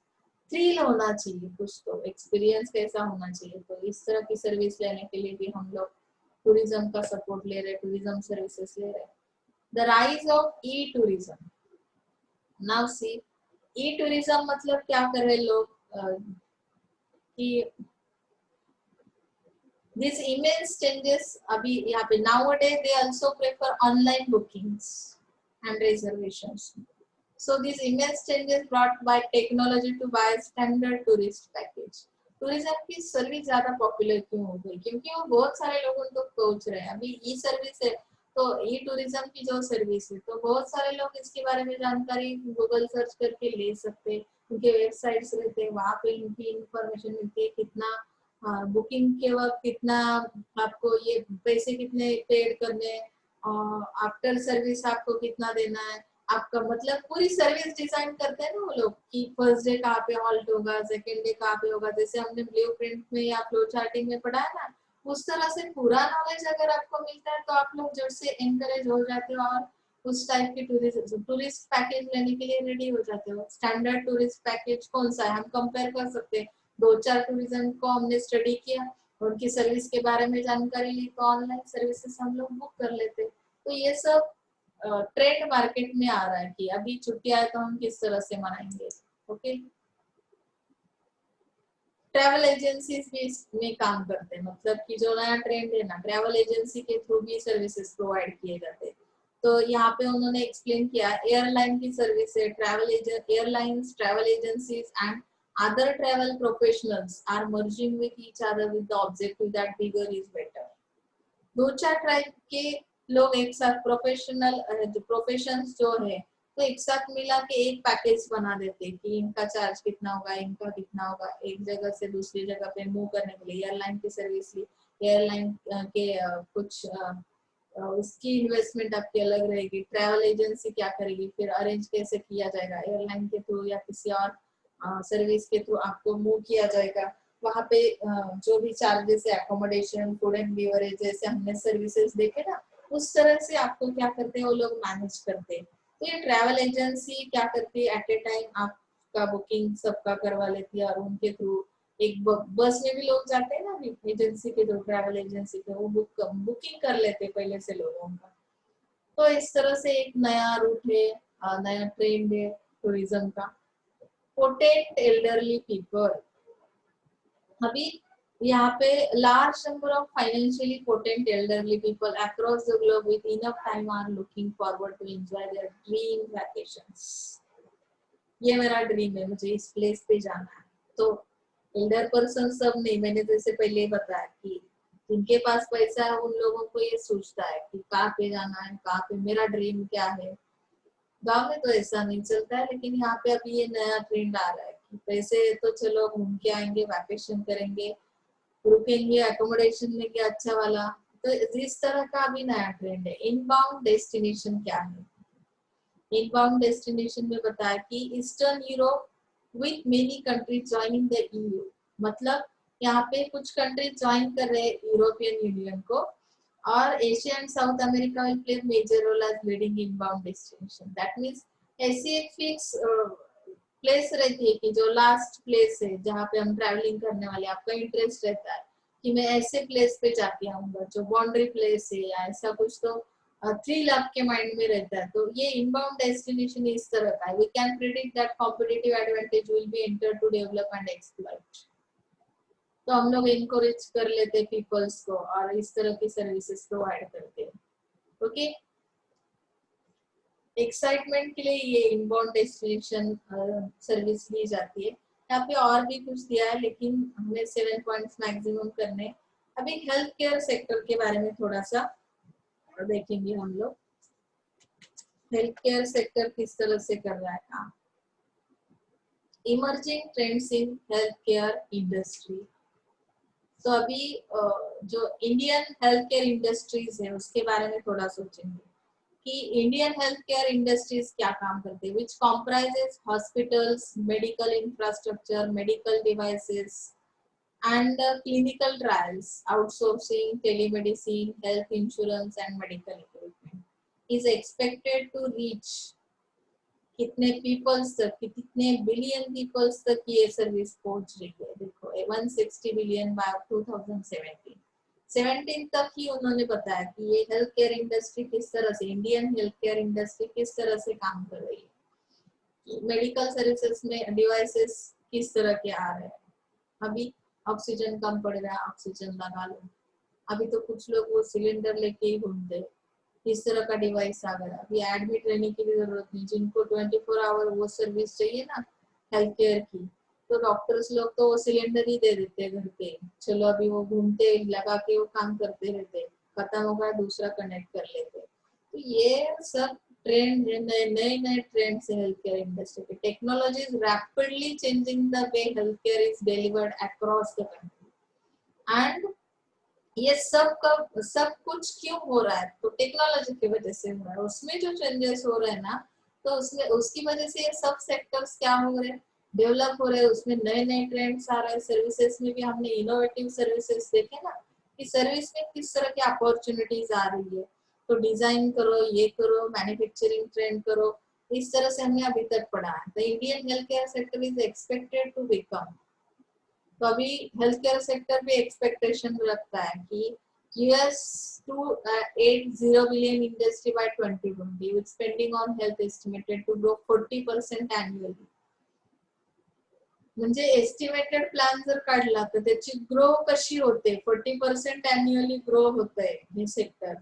Thrill होना चाहिए, कुछ तो एक्सपीरियंस कैसा होना चाहिए। तो इस तरह की सर्विस लेने के लिए भी हम लोग टूरिज्म का सपोर्ट ले रहे, टूरिज्म सर्विसेज ले रहे। The rise of E tourism. Now see, E tourism मतलब क्या कर रहे लोग कि दिस immense changes अभी यहाँ पे nowadays they also prefer online bookings and reservations. So these immense changes brought by technology to buy standard tourist package. Tourism की service ज्यादा पॉपुलर क्यों हो गई? क्योंकि वो बहुत सारे लोग उनको पहुंच रहे हैं। अभी ई सर्विस है, तो ई टूरिज्म की जो सर्विस है, तो बहुत सारे लोग इसके बारे में जानकारी गूगल सर्च करके ले सकते हैं। उनके वेबसाइट्स रहते हैं, वहाँ पे इनकी इंफॉर्मेशन मिलती है, कितना बुकिंग के वक्त कितना आपको ये पैसे कितने पेड करने, आफ्टर सर्विस आपको कितना देना है, आपका मतलब पूरी सर्विस डिजाइन करते हैं ना वो लोग कि फर्स्ट डे कहाँ पे हॉल्ट होगा, सेकेंड डे कहाँ पे होगा, जैसे हमने ब्लू प्रिंट में या फ्लो चार्टिंग में पढ़ा है ना, उस तरह से पूरा नॉलेज अगर आपको मिलता है तो आप लोग जड़ से एनकरेज हो जाते हो और उस टाइप के टूरिस्ट पैकेज लेने के लिए रेडी हो जाते हो। स्टैंडर्ड टूरिस्ट पैकेज कौन सा है, हम कंपेयर कर सकते हैं। 2-4 टूरिज्म को हमने स्टडी किया, उनकी सर्विस के बारे में जानकारी ली, तो ऑनलाइन सर्विसेज हम लोग बुक कर लेते। तो ये सब ट्रेंड मार्केट में आ रहा है कि अभी छुट्टियां है तो हम किस तरह से मनाएंगे। ओके, ट्रैवल एजेंसीज भी इसमें काम करते हैं, मतलब कि जो नया ट्रेंड है ना, ट्रैवल एजेंसी के थ्रू भी सर्विसेज प्रोवाइड किए जाते हैं। तो यहाँ पे उन्होंने एक्सप्लेन किया एयरलाइन की सर्विस है, airlines, travel agencies end other travel professionals are merging with each other with the objective that bigger is better. दो चार ट्राइब के लोग एक साथ प्रोफेशंस जो है तो एक साथ मिला के एक पैकेज बना देते कि इनका चार्ज कितना होगा, इनका कितना होगा, एक जगह से दूसरी जगह पे मूव करने के लिए एयरलाइन की सर्विस ली, एयरलाइन के कुछ उसकी इन्वेस्टमेंट आपकी अलग रहेगी, ट्रैवल एजेंसी क्या करेगी, फिर अरेंज कैसे किया जाएगा, एयरलाइन के थ्रू या किसी और सर्विस के थ्रू आपको मूव किया जाएगा, वहाँ पे जो भी चार्जेस है, अकोमोडेशन, फूड एंड बेवरेज, जैसे हमने सर्विसेज देखे ना, उस तरह से आपको क्या करते हैं वो लोग मैनेज करते हैं। तो ये ट्रैवल एजेंसी क्या करती है, एट ए टाइम आपका बुकिंग सबका करवा लेती है और उनके थ्रू एक बस में भी लोग जाते हैं ना एजेंसी के थ्रू, ट्रैवल एजेंसी के, वो बुकिंग कर लेते हैं पहले से लोगों का। तो इस तरह से एक नया रूट है, नया ट्रेंड है टूरिज्म का। पोटेंट एल्डरली पीपल, अभी यहाँ पे large number of financially potent elderly people across the globe with enough time are looking forward to enjoy their dream vacations. ये मेरा ड्रीम है, मुझे इस प्लेस पे जाना है। तो एल्डर पर्सन सब नहीं, मैंने जैसे पहले ही बताया कि जिनके पास पैसा है उन लोगों को ये सोचता है कि कहाँ पे जाना है, कहाँ पे मेरा ड्रीम क्या है। गांव में तो ऐसा नहीं चलता है, लेकिन यहाँ पे अभी ये नया ट्रेंड आ रहा है कि पैसे तो चलो घूम के आएंगे, वैकेशन करेंगे, रुकेंगे, अकोमोडेशन लेंगे अच्छा वाला। तो इस तरह का अभी नया ट्रेंड है। इनबाउंड डेस्टिनेशन क्या है, इनबाउंड डेस्टिनेशन में बताया कि eastern Europe with many countries joining the EU, मतलब यहाँ पे कुछ कंट्रीज ज्वाइन कर रहे हैं यूरोपियन यूनियन को, और Asia and South America will play major role as leading inbound destination. That means ऐसी एक फिक्स प्लेस रहती है कि जो लास्ट प्लेस है जहाँ पे हम ट्रैवलिंग करने वाले, आपका इंटरेस्ट रहता है कि मैं ऐसे प्लेस पे जाके आऊंगा, जो बाउंड्री प्लेस है या ऐसा कुछ, तो थ्रिल आपके माइंड में रहता है। तो ये इनबाउंड डेस्टिनेशन इस तरह का है। We can predict that competitive advantage will be enter to develop and exploit. तो हम लोग इनकरेज कर लेते पीपल्स को और इस तरह की सर्विसेज प्रोवाइड करते हैं। ओके, एक्साइटमेंट के लिए ये इनबाउंड डेस्टिनेशन सर्विस ली जाती है। यहाँ पे और भी कुछ दिया है, लेकिन हमें 7 पॉइंट्स मैक्सिमम करने। अभी हेल्थ केयर सेक्टर के बारे में थोड़ा सा देखेंगे हम लोग। हेल्थ केयर सेक्टर किस तरह से कर रहा है काम। Emerging trends in health care industry. तो अभी जो इंडियन हेल्थ केयर इंडस्ट्रीज है उसके बारे में थोड़ा सोचेंगे कि इंडियन हेल्थ केयर इंडस्ट्रीज क्या काम करते हैं, which comprises hospitals, medical infrastructure, medical devices and clinical trials, outsourcing, telemedicine, health insurance and medical equipment is expected to reach कितने पीपल्स तक, कितने बिलियन पीपल्स तक ये सर्विस पहुंच रही है। देखो 160 बिलियन बाय 2017 तक ही उन्होंने बताया कि ये हेल्थ केयर इंडस्ट्री किस तरह से, इंडियन हेल्थ केयर इंडस्ट्री किस तरह से काम कर रही है, मेडिकल सर्विसेज में डिवाइसेस किस तरह के आ रहे हैं। अभी ऑक्सीजन कम पड़ रहा है, ऑक्सीजन लगा लो। अभी तो कुछ लोग वो सिलेंडर लेके ही घूमते हैं, इस तरह का डिवाइस आ गया। अभी एडमिट रहने की भी जरूरत नहीं, जिनको 24 आवर वो सर्विस चाहिए ना हेल्थ केयर की, तो डॉक्टर्स लोग तो वो सिलेंडर ही दे देते हैं घर पे, चलो अभी वो घूमते लगा के वो काम करते रहते, खत्म होगा दूसरा कनेक्ट कर लेते। तो ये सब ट्रेंड, नए नए ट्रेंड्स है health care industry K. Technology is rapidly changing the way health care is delivered across the country. End ये सब कुछ क्यों हो रहा है, तो टेक्नोलॉजी की वजह से हो रहा है। उसमें जो चेंजेस हो रहे हैं ना, तो उसमें उसकी वजह से ये सब सेक्टर्स क्या हो रहे हैं, डेवलप हो रहे हैं। उसमें नए नए ट्रेंड्स आ रहे हैं। सर्विसेज में भी हमने इनोवेटिव सर्विसेज देखे ना, कि सर्विस में किस तरह की अपॉर्चुनिटीज आ रही है। तो डिजाइन करो, ये करो, मैन्युफैक्चरिंग ट्रेंड करो, इस तरह से हमने अभी तक पढ़ा है। The Indian health care sector is expected to become, तो अभी हेल्थ केयर सेक्टर भी एक्सपेक्टेशन रखता है कि US to 80 billion industry by 2020 with spending on health estimated to grow 40% annually. म्हणजे एस्टिमेटेड प्लॅन जर काढला तर त्याची ग्रो कशी होते, 40% अॅन्युअली ग्रो होतंय हे सेक्टर,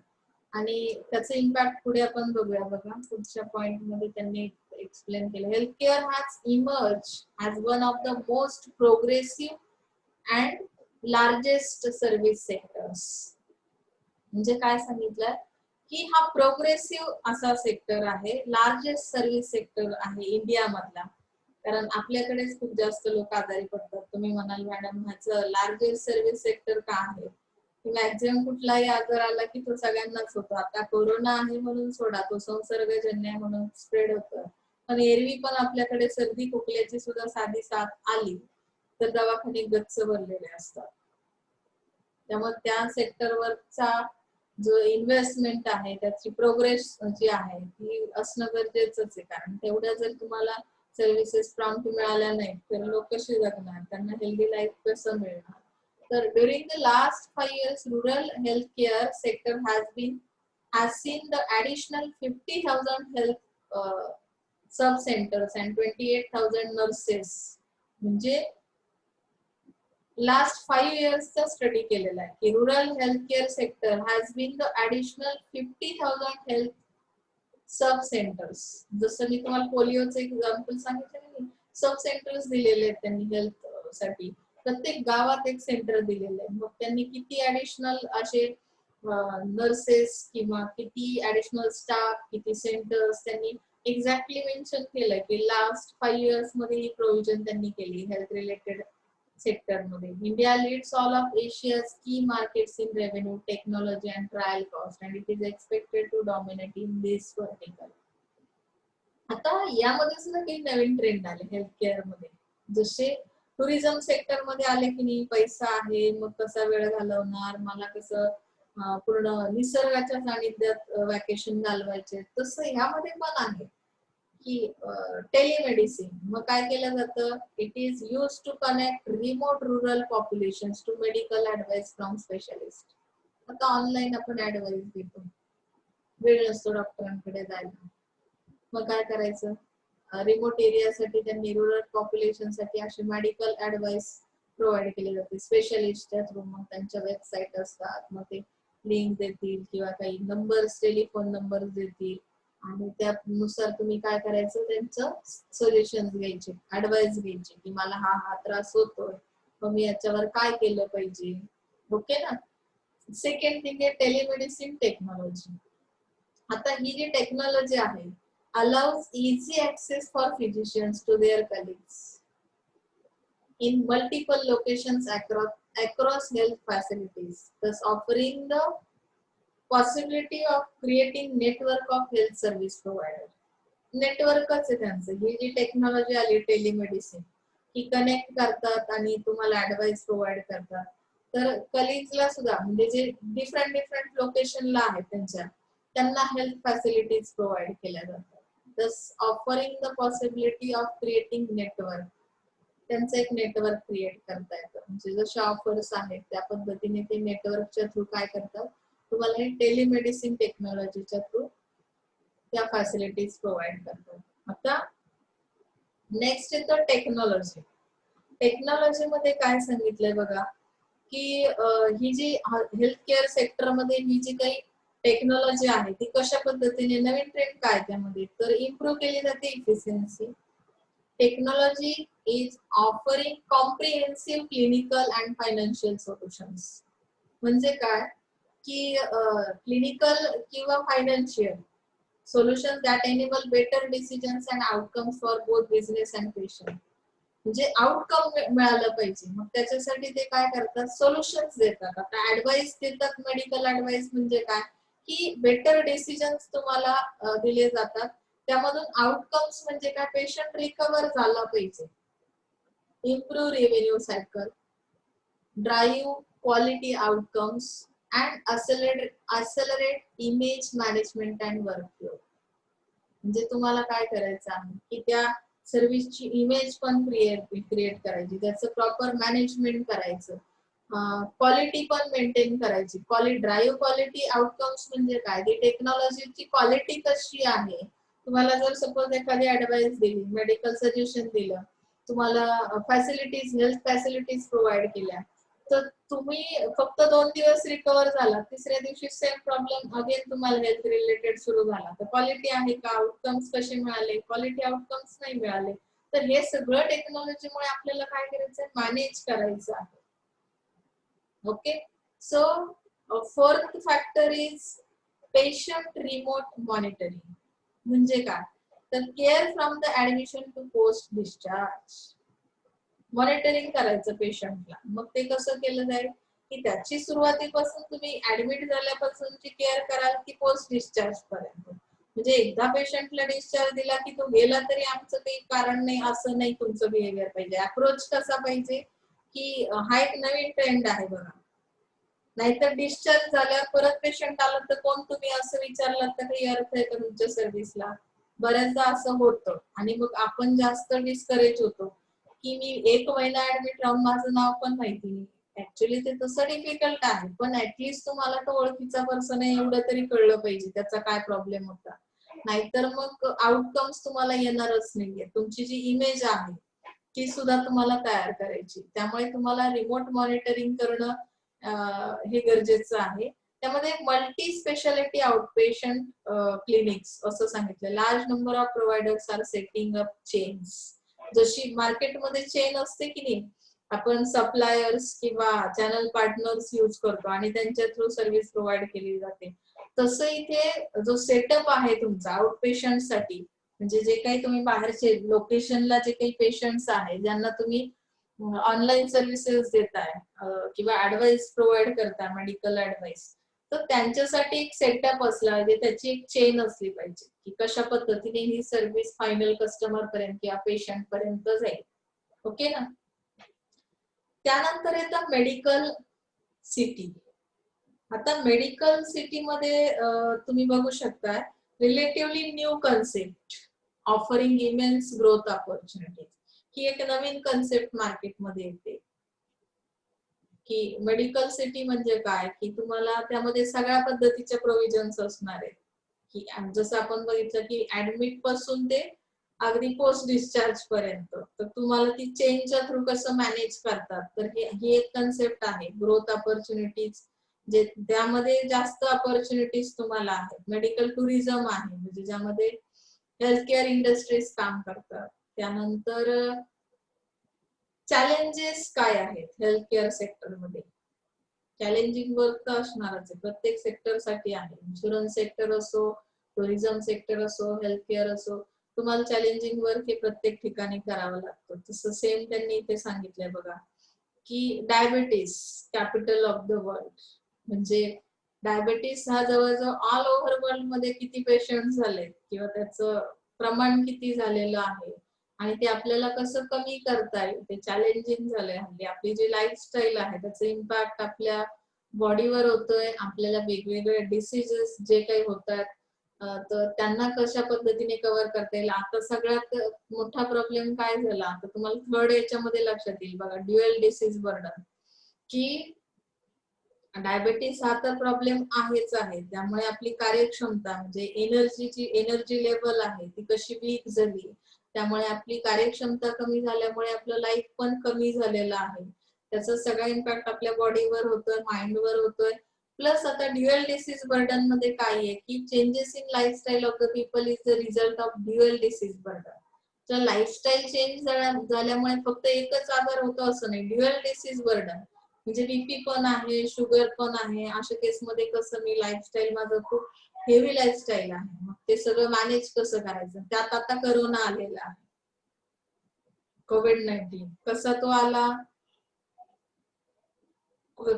आणि त्याचं इम्पॅक्ट पुढे आपण बघूया. बघा पुढच्या पॉइंट मध्ये त्यांनी एक्सप्लेन केलं, health care has emerge as one of the most progressive and largest service sectors. म्हणजे काय सांगितलं की हा प्रोग्रेसिव्ह असा सेक्टर आहे, लार्जेस्ट सर्व्हिस सेक्टर आहे इंडिया मधला, कारण आपल्याकडेच खूप जास्त लोक आजारी पडतात. तुम्ही म्हणाल मॅडम ह्याचं लार्जेस्ट सर्व्हिस सेक्टर का आहे, मॅक्झिमम कुठलाही आजार आला की तो सगळ्यांनाच होतो. आता कोरोना आहे म्हणून सोडा, तो संसर्गजन्य आहे म्हणून स्प्रेड होतं, पण एरवी पण आपल्याकडे सर्दी खोकल्याची सुद्धा साधी साथ आली तर दवाखाने गच्च भरलेले असतात. त्यामुळे त्या सेक्टरवरचा जो इन्व्हेस्टमेंट आहे, त्याची प्रोग्रेस जी आहे ती असणं गरजेचंच आहे, कारण तेवढ्या जर तुम्हाला सर्व्हिसेस प्रॉम्प्ट मिळाल्या नाहीत तर लोक कसे जगणार, त्यांना हेल्दी लाईफ कसं मिळणार. तर during the last 5 years rural healthcare sector has seen the additional 50,000 health sub centers and 28,000 nurses. म्हणजे लास्ट 5 years चा स्टडी केलेला आहे की rural health care sector has been the additional 50,000 health sub centres. जसं मी तुम्हाला पोलिओचं एक्झाम्पल सांगितलं, सब centres दिलेले आहेत त्यांनी हेल्थ साठी, प्रत्येक गावात एक सेंटर दिलेलं आहे. मग त्यांनी किती ऍडिशनल असे नर्सेस किंवा किती ऍडिशनल स्टाफ, किती सेंटर्स त्यांनी एक्झॅक्टली मेन्शन केलंय की लास्ट 5 years मध्ये ही प्रोव्हिजन त्यांनी केली हेल्थ रिलेटेड सेक्टर मध्ये. India leads all of Asia's key markets in revenue, technology and trial cost and it is expected to dominate in this vertical. आता यामध्ये सुद्धा काही नवीन ट्रेंड आले हेल्थ केअर मध्ये, जसे टुरिझम सेक्टर मध्ये आले की नाही, पैसा आहे मग कसा वेळ घालवणार, मला कसं पूर्ण निसर्गाच्या सानिध्यात वॅकेशन घालवायचे, तसं ह्यामध्ये पण आहे की टेलिमेडिसिन. मग काय केलं जातं, it is use to connect remote rural populations to medical advice from specialist. आता ऑनलाईन आपण ऍडवाइस देतो, वेळ नसतो डॉक्टरांकडे जायला, मग काय करायचं, रिमोट एरियासाठी त्यांनी रुरल पॉप्युलेशन साठी अशी मेडिकल ऍडवाइस प्रोव्हाइड केली जाते स्पेशलिस्टच्या थ्रू. मग त्यांच्या वेबसाईट असतात, मग ते लिंक देतील किंवा काही नंबर्स, टेलिफोन नंबर्स देतील, आणि त्यानुसार तुम्ही काय करायचं, त्यांचं सजेशन घ्यायचे, ऍडवाइस घ्यायचे की मला हा हा त्रास होतोय, मग मी याच्यावर काय केलं पाहिजे. ओके ना. सेकंड थिंग आहे टेलिमेडिसिन टेक्नॉलॉजी. आता ही जी टेक्नॉलॉजी आहे allows easy access for physicians to their colleagues in multiple locations across health facilities, thus offering the possibility of creating network of health service provider. नेटवर्कच आहे त्यांचं, ही जी technology आली telemedicine, ही connect करतात आणि तुम्हाला advice provide करतात. तर कलिग्सला सुद्धा, म्हणजे जे डिफरंट लोकेशनला आहेत त्यांना हेल्थ फॅसिलिटीज प्रोव्हाइड केल्या जातात, thus offering the possibility of creating network. त्यांचं एक नेटवर्क क्रिएट करता येतं, म्हणजे जशा ऑफर्स आहेत त्या पद्धतीने ते नेटवर्कच्या थ्रू काय करतात, तुम्हाला हे टेलिमेडिसिन टेक्नॉलॉजीच्या थ्रू त्या फॅसिलिटीज प्रोव्हाइड करतात. आता नेक्स्ट येतं टेक्नॉलॉजी. टेक्नॉलॉजी मध्ये काय सांगितलंय बघा की ही जी हेल्थ केअर सेक्टर मध्ये ही जी काही टेक्नॉलॉजी आहे ती कशा पद्धतीने, नवीन ट्रेंड काय त्यामध्ये, तर इम्प्रूव्ह केली जाते efficiency. Technology is offering comprehensive clinical and financial solutions. म्हणजे काय की क्लिनिकल किंवा financial solutions that enable better decisions and outcomes for both business and patient. म्हणजे आउटकम मिळालं पाहिजे, मग त्याच्यासाठी ते काय करतात, सोल्युशन्स देतात. आता ऍडवाइस देतात, मेडिकल ऍडवाइस म्हणजे काय की बेटर डिसिजन्स तुम्हाला दिले जातात, त्यामधून आउटकम्स म्हणजे काय, पेशंट रिकवर झाला पाहिजे, improve revenue cycle, drive quality outcomes and accelerate image management and workflow. म्हणजे तुम्हाला काय करायचं आहे की त्या सर्व्हिसची इमेज पण क्रिएट करायची, त्याचं प्रॉपर मॅनेजमेंट करायचं, क्वालिटी पण मेंटेन करायची. ड्राईव्ह क्वालिटी आउटकम्स म्हणजे काय, ती टेक्नॉलॉजीची क्वालिटी कशी आहे. तुम्हाला जर सपोज एखादी ऍडवाइस दिली, मेडिकल सजेशन दिलं, तुम्हाला फॅसिलिटीज, हेल्थ फॅसिलिटीज प्रोव्हाइड केल्या, तर तुम्ही फक्त 2 दिवस रिकवर झाला, तिसऱ्या दिवशी सेम प्रॉब्लेम अगेन तुम्हाला हेल्थ रिलेटेड सुरू झाला, तर क्वालिटी आहे का, आउटकम्स कसे मिळाले, क्वालिटी आउटकम्स नाही मिळाले. तर हे सगळं टेक्नॉलॉजीमुळे आपल्याला काय करायचंय, मॅनेज करायचं आहे. Okay, so fourth factor is patient remote monitoring. म्हणजे काय, तर care from the admission to post discharge. Monitoring करायचं पेशंटला. मग ते कसं केलं जाईल, की त्याची सुरुवातीपासून तुम्ही ऍडमिट झाल्यापासूनची केअर कराल की पोस्ट डिस्चार्ज पर्यंत. म्हणजे एकदा पेशंटला डिस्चार्ज दिला की तो गेला तरी आमचं काही कारण नाही असं नाही तुमचं बिहेवियर पाहिजे. अप्रोच कसा पाहिजे, की हा एक नवीन ट्रेंड आहे बघा. नाहीतर डिस्चार्ज झाल्यावर परत पेशंट आला तर कोण तुम्ही असं विचारलं तर काही अर्थ आहे का तुमच्या सर्व्हिसला. बऱ्याचदा असं होतं आणि मग आपण जास्त डिस्करेज होतो की मी 1 महिना ऍडमिट राहून माझं नाव पण माहिती नाही. ऍक्च्युअली ते तसं डिफिकल्ट आहे, पण ऍटलिस्ट तुम्हाला तो ओळखीचा पर्सन आहे एवढं तरी कळलं पाहिजे त्याचा काय प्रॉब्लेम होता. नाहीतर मग आउटकम्स तुम्हाला येणारच नाहीये. तुमची जी इमेज आहे ती सुद्धा तुम्हाला तयार करायची. त्यामुळे तुम्हाला रिमोट मॉनिटरिंग करणं हे गरजेचं आहे. त्यामध्ये मल्टी स्पेशालिटी आउटपेशंट क्लिनिक्स असं सांगितलं. Large number of providers are setting up chains. जशी मार्केटमध्ये चेन असते की नाही, आपण सप्लायर्स किंवा चॅनल पार्टनर्स यूज करतो आणि त्यांच्या थ्रू सर्व्हिस प्रोव्हाइड केली जाते, तसं इथे जो सेटअप आहे तुमचा आउटपेशंट साठी, म्हणजे जे काही तुम्ही बाहेरचे लोकेशनला जे काही पेशंट्स आहे ज्यांना तुम्ही ऑनलाईन सर्व्हिसेस देताय किंवा ऍडवाइस प्रोव्हाइड करताय, मेडिकल ऍडवाइस, तर त्यांच्यासाठी एक सेटअप असला पाहिजे, त्याची एक चेन असली पाहिजे की कशा पद्धतीने ही सर्व्हिस फायनल कस्टमर पर्यंत किंवा पेशंट पर्यंत जाईल. ओके ना. त्यानंतर येतं मेडिकल सिटी. आता मेडिकल सिटी मध्ये तुम्ही बघू शकता relatively new concept offering immense growth opportunities. ही एक नवीन कन्सेप्ट मार्केटमध्ये येते की मेडिकल सिटी म्हणजे काय, की तुम्हाला त्यामध्ये सगळ्या पद्धतीचे प्रोव्हिजन्स असणार आहेत. की जसं आपण बघितलं की ऍडमिट पासून ते अगदी पोस्ट डिस्चार्ज पर्यंत, तर तुम्हाला ती चेनच्या थ्रू कसं मॅनेज करतात, तर ही एक कन्सेप्ट आहे ग्रोथ ऑपॉर्च्युनिटीज. जे त्यामध्ये जास्त ऑपॉर्च्युनिटीज तुम्हाला आहेत. मेडिकल टुरिझम आहे, म्हणजे ज्यामध्ये हेल्थ केअर इंडस्ट्रीज काम करतात. त्यानंतर चॅलेंजेस काय आहेत हेल्थ केअर सेक्टरमध्ये. चॅलेंजिंग वर्क तर असणारच आहे, प्रत्येक सेक्टर साठी आहे. इन्शुरन्स सेक्टर असो, टुरिझम सेक्टर असो, हेल्थ केअर असो, तुम्हाला चॅलेंजिंग वर्क हे प्रत्येक ठिकाणी करावं लागतं. तसं सेम त्यांनी इथे सांगितलंय बघा की diabetes capital of the world. म्हणजे डायबिटीस हा जवळजवळ ऑल ओव्हर वर्ल्ड मध्ये किती पेशंट झाले किंवा त्याचं प्रमाण किती झालेलं आहे आणि ते आपल्याला कसं कमी करता येईल ते चॅलेंजिंग झालंय. हल्ली आपली जी लाईफस्टाईल आहे त्याचं इम्पॅक्ट आपल्या बॉडीवर होतोय. आपल्याला वेगवेगळे डिसीजेस जे काही होतात तर त्यांना कशा पद्धतीने कव्हर करता येईल. आता सगळ्यात मोठा प्रॉब्लेम काय झाला, आता तुम्हाला थर्ड याच्यामध्ये लक्षात येईल बघा, ड्युअल डिसीज बर्डन. की डायबिटीस हा तर प्रॉब्लेम आहेच आहे, त्यामुळे आपली कार्यक्षमता म्हणजे एनर्जी लेवल आहे ती कशी वीक झाली, त्यामुळे आपली कार्यक्षमता कमी झाल्यामुळे आपलं लाईफ पण कमी झालेलं आहे. त्याचा सगळा इम्पॅक्ट आपल्या बॉडीवर होतोय, माइंडवर होतोय. प्लस आता ड्युअल डिसीज बर्डन मध्ये काय आहे की changes in lifestyle of the people is the result of dual disease burden. तर लाईफस्टाईल चेंज झाल्यामुळे फक्त एकच आजार होतो असं नाही, ड्युअल डिसीज बर्डन म्हणजे बीपी पण आहे, शुगर पण आहे. अशा केस मध्ये कसं मी लाईफस्टाईल माझं खूप हेवी लाईफस्टाईल आहे, मग ते सगळं मॅनेज कसं करायचं. त्यात आता करोना आलेला आहे, कोविड-19. कसा तो आला,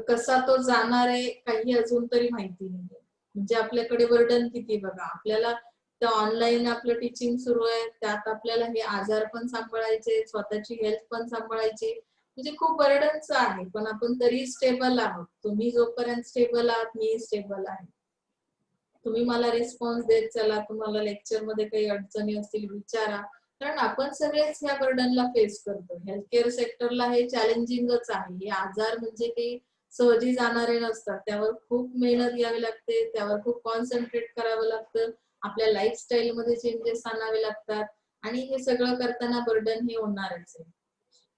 कसा तो जाणार आहे काही अजून तरी माहिती नाही. म्हणजे आपल्याकडे बर्डन किती बघा, आपल्याला तर ऑनलाईन आपलं टीचिंग सुरू आहे, त्यात आपल्याला हे आजार पण सांभाळायचे, स्वतःची हेल्थ पण सांभाळायची, म्हणजे खूप बर्डनच आहे. पण आपण तरी स्टेबल आहोत. तुम्ही जोपर्यंत स्टेबल आहात मी स्टेबल आहे. तुम्ही मला रिस्पॉन्स देत चला, तुम्हाला लेक्चर मध्ये काही अडचणी असतील विचारा, कारण आपण सगळेच ह्या बर्डनला फेस करतो. हेल्थ केअर सेक्टरला हे चॅलेंजिंगच आहे. हे आजार म्हणजे काही सहजी जाणारे नसतात, त्यावर खूप मेहनत घ्यावी लागते, त्यावर खूप कॉन्सन्ट्रेट करावं लागतं, आपल्या लाईफस्टाईल मध्ये चेंजेस आणावे लागतात आणि हे सगळं करताना बर्डन हे होणारच आहे.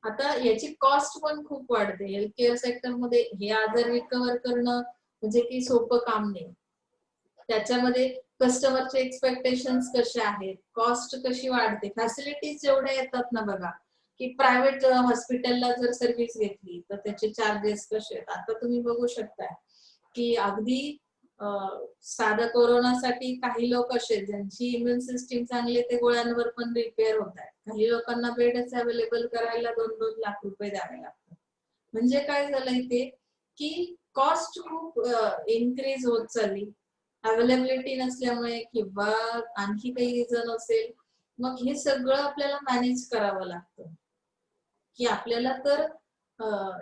आता याची कॉस्ट पण खूप वाढते. हेल्थ केअर सेक्टर मध्ये हे आजार रिकव्हर करणं म्हणजे काही सोपं काम नाही. त्याच्यामध्ये कस्टमरचे एक्सपेक्टेशन्स कसे आहेत, कॉस्ट कशी वाढते, फॅसिलिटीज जेवढ्या येतात ना बघा, की प्रायव्हेट हॉस्पिटलला जर सर्व्हिस घेतली तर त्याचे चार्जेस कसे आहेत. आता तुम्ही बघू शकता की अगदी साधा कोरोनासाठी काही लोक असे ज्यांची इम्युन सिस्टीम चांगली आहे, ते गोळ्यांवर पण रिपेअर होत आहेत. काही लोकांना बेडच अवेलेबल करायला 2-2 लाख रुपये द्यावे लागतात. म्हणजे काय झालं इथे की कॉस्ट खूप इन्क्रीज होत चालली, अवेलेबिलिटी नसल्यामुळे किंवा आणखी काही रिझन असेल. मग हे सगळं आपल्याला मॅनेज करावं लागतं की आपल्याला तर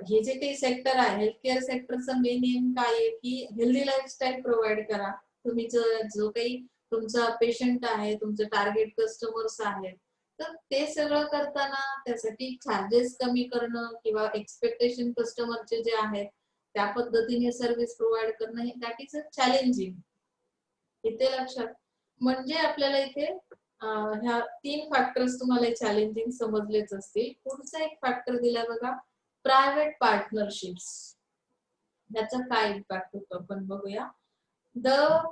हे जे काही सेक्टर आहे, हेल्थ केअर सेक्टरचा मेन एम काय आहे की हेल्दी लाईफस्टाईल प्रोव्हाइड करा. तुम्ही जो काही तुमचा पेशंट आहे, तुमचे टार्गेट कस्टमर्स आहेत, तर ते सगळं करताना त्यासाठी चार्जेस कमी करणं किंवा एक्सपेक्टेशन कस्टमरचे जे आहेत त्या पद्धतीने सर्व्हिस प्रोव्हाइड करणं, हे दॅट इज अ चॅलेंजिंग. इथे लक्षात म्हणजे आपल्याला इथे ह्या 3 फॅक्टर्स तुम्हाला चॅलेंजिंग समजलेच असतील. पुढचा एक फॅक्टर दिला बघा, प्रायव्हेट पार्टनरशिप्स. त्याचा काय इम्पॅक्ट होतो आपण बघूया. The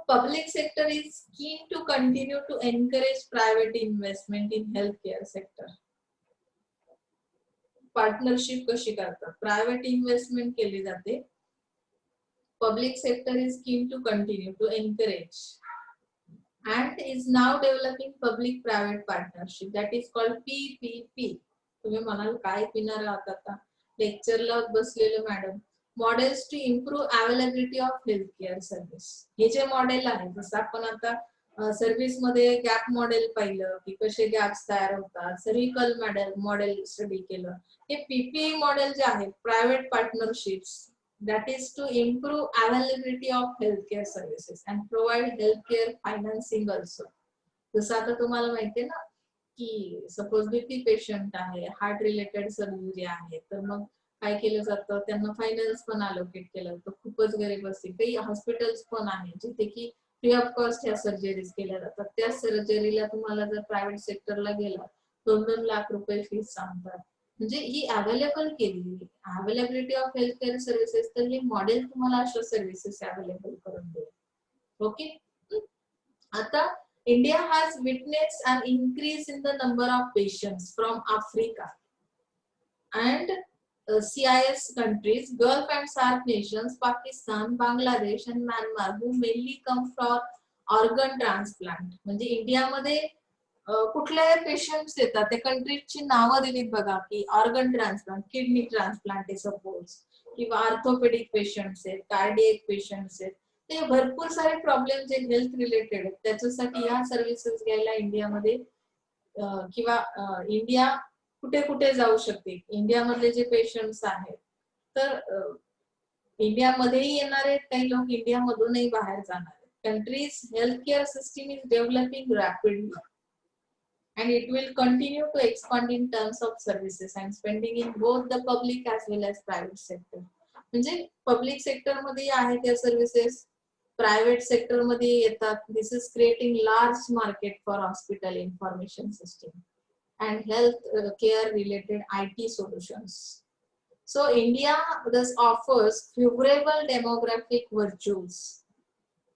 public sector is keen to continue to encourage private investment in healthcare sector. Partnership कशी करतात, प्रायव्हेट इन्व्हेस्टमेंट केली जाते. Public sector is keen to continue to encourage and is now developing public private partnership, that is called PPP. तुम्ही म्हणाल काय पिणार आहात आता, लेक्चरला बसलेले madam. Models to improve availability of health care service. हे जे मॉडेल आहे, जसं आपण आता सर्व्हिस मध्ये गॅप मॉडेल पाहिलं की कसे गॅप्स तयार होतात, सर्व्हिकल मॉडेल स्टडी केलं. हे पीपीई मॉडेल जे आहे, private partnerships, that is to improve availability of healthcare services and provide healthcare financing also. जसं आता तुम्हाला माहिती आहे ना की सपोज बीपी पेशंट आहे, हार्ट रिलेटेड सर्जरी आहे, तर मग काय केलं जातं, त्यांना फायनान्स पण अलोकेट केलं जातं. खूपच गरीब असतील काही हॉस्पिटल्स पण आहेत जिथे की फ्री ऑफ कॉस्ट ह्या सर्जरीज केल्या जातात. त्या सर्जरीला तुम्हाला जर प्रायव्हेट सेक्टरला गेला 2-2 लाख रुपये फीस सांगतात. म्हणजे ही अवेलेबल केली, availability of health care services, तर हे मॉडेल तुम्हाला अशा सर्व्हिसेस अवेलेबल करून देईल. ओके. आता India has witnessed an increase in the number of patients from Africa and CIS countries, Gulf and SAARC nations, Pakistan, Bangladesh and Myanmar, who mainly come for organ transplant. म्हणजे इंडियामध्ये कुठले patients येतात, त्या कंट्रीजची नावं दिलीत बघा की ऑर्गन ट्रान्सप्लांट, किडनी ट्रान्सप्लांट आहे सपोज, किंवा ऑर्थोपेडिक पेशंट्स आहेत, कार्डियक पेशंट्स आहेत. ते भरपूर सारे प्रॉब्लेम जे हेल्थ रिलेटेड आहेत त्याच्यासाठी ह्या सर्व्हिसेस घ्यायला इंडियामध्ये किंवा इंडिया कुठे कुठे जाऊ शकते. इंडियामधले जे पेशंट्स आहेत, तर इंडियामध्येही येणार आहेत काही लोक, इंडियामधूनही बाहेर जाणार आहेत. Countries healthcare system is developing rapidly and it will continue to expand in terms of services and spending in both the public as well as private sector. म्हणजे पब्लिक सेक्टर मध्ये आहे त्या सर्व्हिसेस, प्रायव्हेट सेक्टर मध्ये येतात. This is creating large market for hospital information system and health care related IT solutions. So India thus offers favorable demographic virtues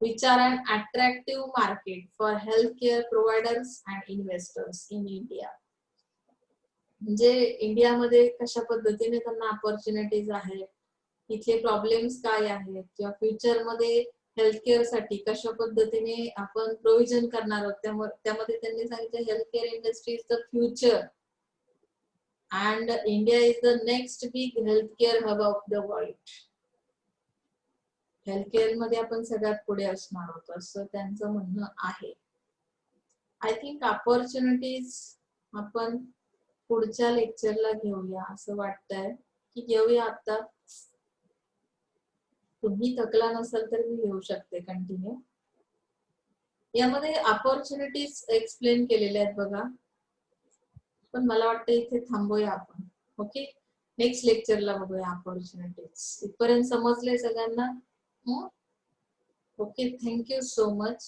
which are an attractive market for healthcare providers and investors in India. म्हणजे इंडियामध्ये कशा पद्धतीने त्यांना opportunities आहेत, इथले problems काय आहेत, किंवा फ्युचर मध्ये हेल्थकेअर साठी कशा पद्धतीने आपण प्रोव्हिजन करणार आहोत. त्यामध्ये त्यांनी सांगितलं healthcare industry is the future and India is the next big healthcare hub of the world. Healthcare मध्ये आपण सगळ्यात पुढे असणार आहोत असं त्यांचं म्हणणं आहे. आय थिंक अपॉर्च्युनिटीज आपण पुढच्या लेक्चरला घेऊया असं वाटतंय की घेऊया. आता तुम्ही थकला नसाल तर मी घेऊ शकते कंटिन्यू. यामध्ये अपॉर्च्युनिटीज एक्सप्लेन केलेल्या आहेत बघा, पण मला वाटतं इथे थांबूया आपण. ओके, नेक्स्ट लेक्चरला बघूया अपॉर्च्युनिटीज. इथपर्यंत समजले सगळ्यांना? Okay, thank you so much.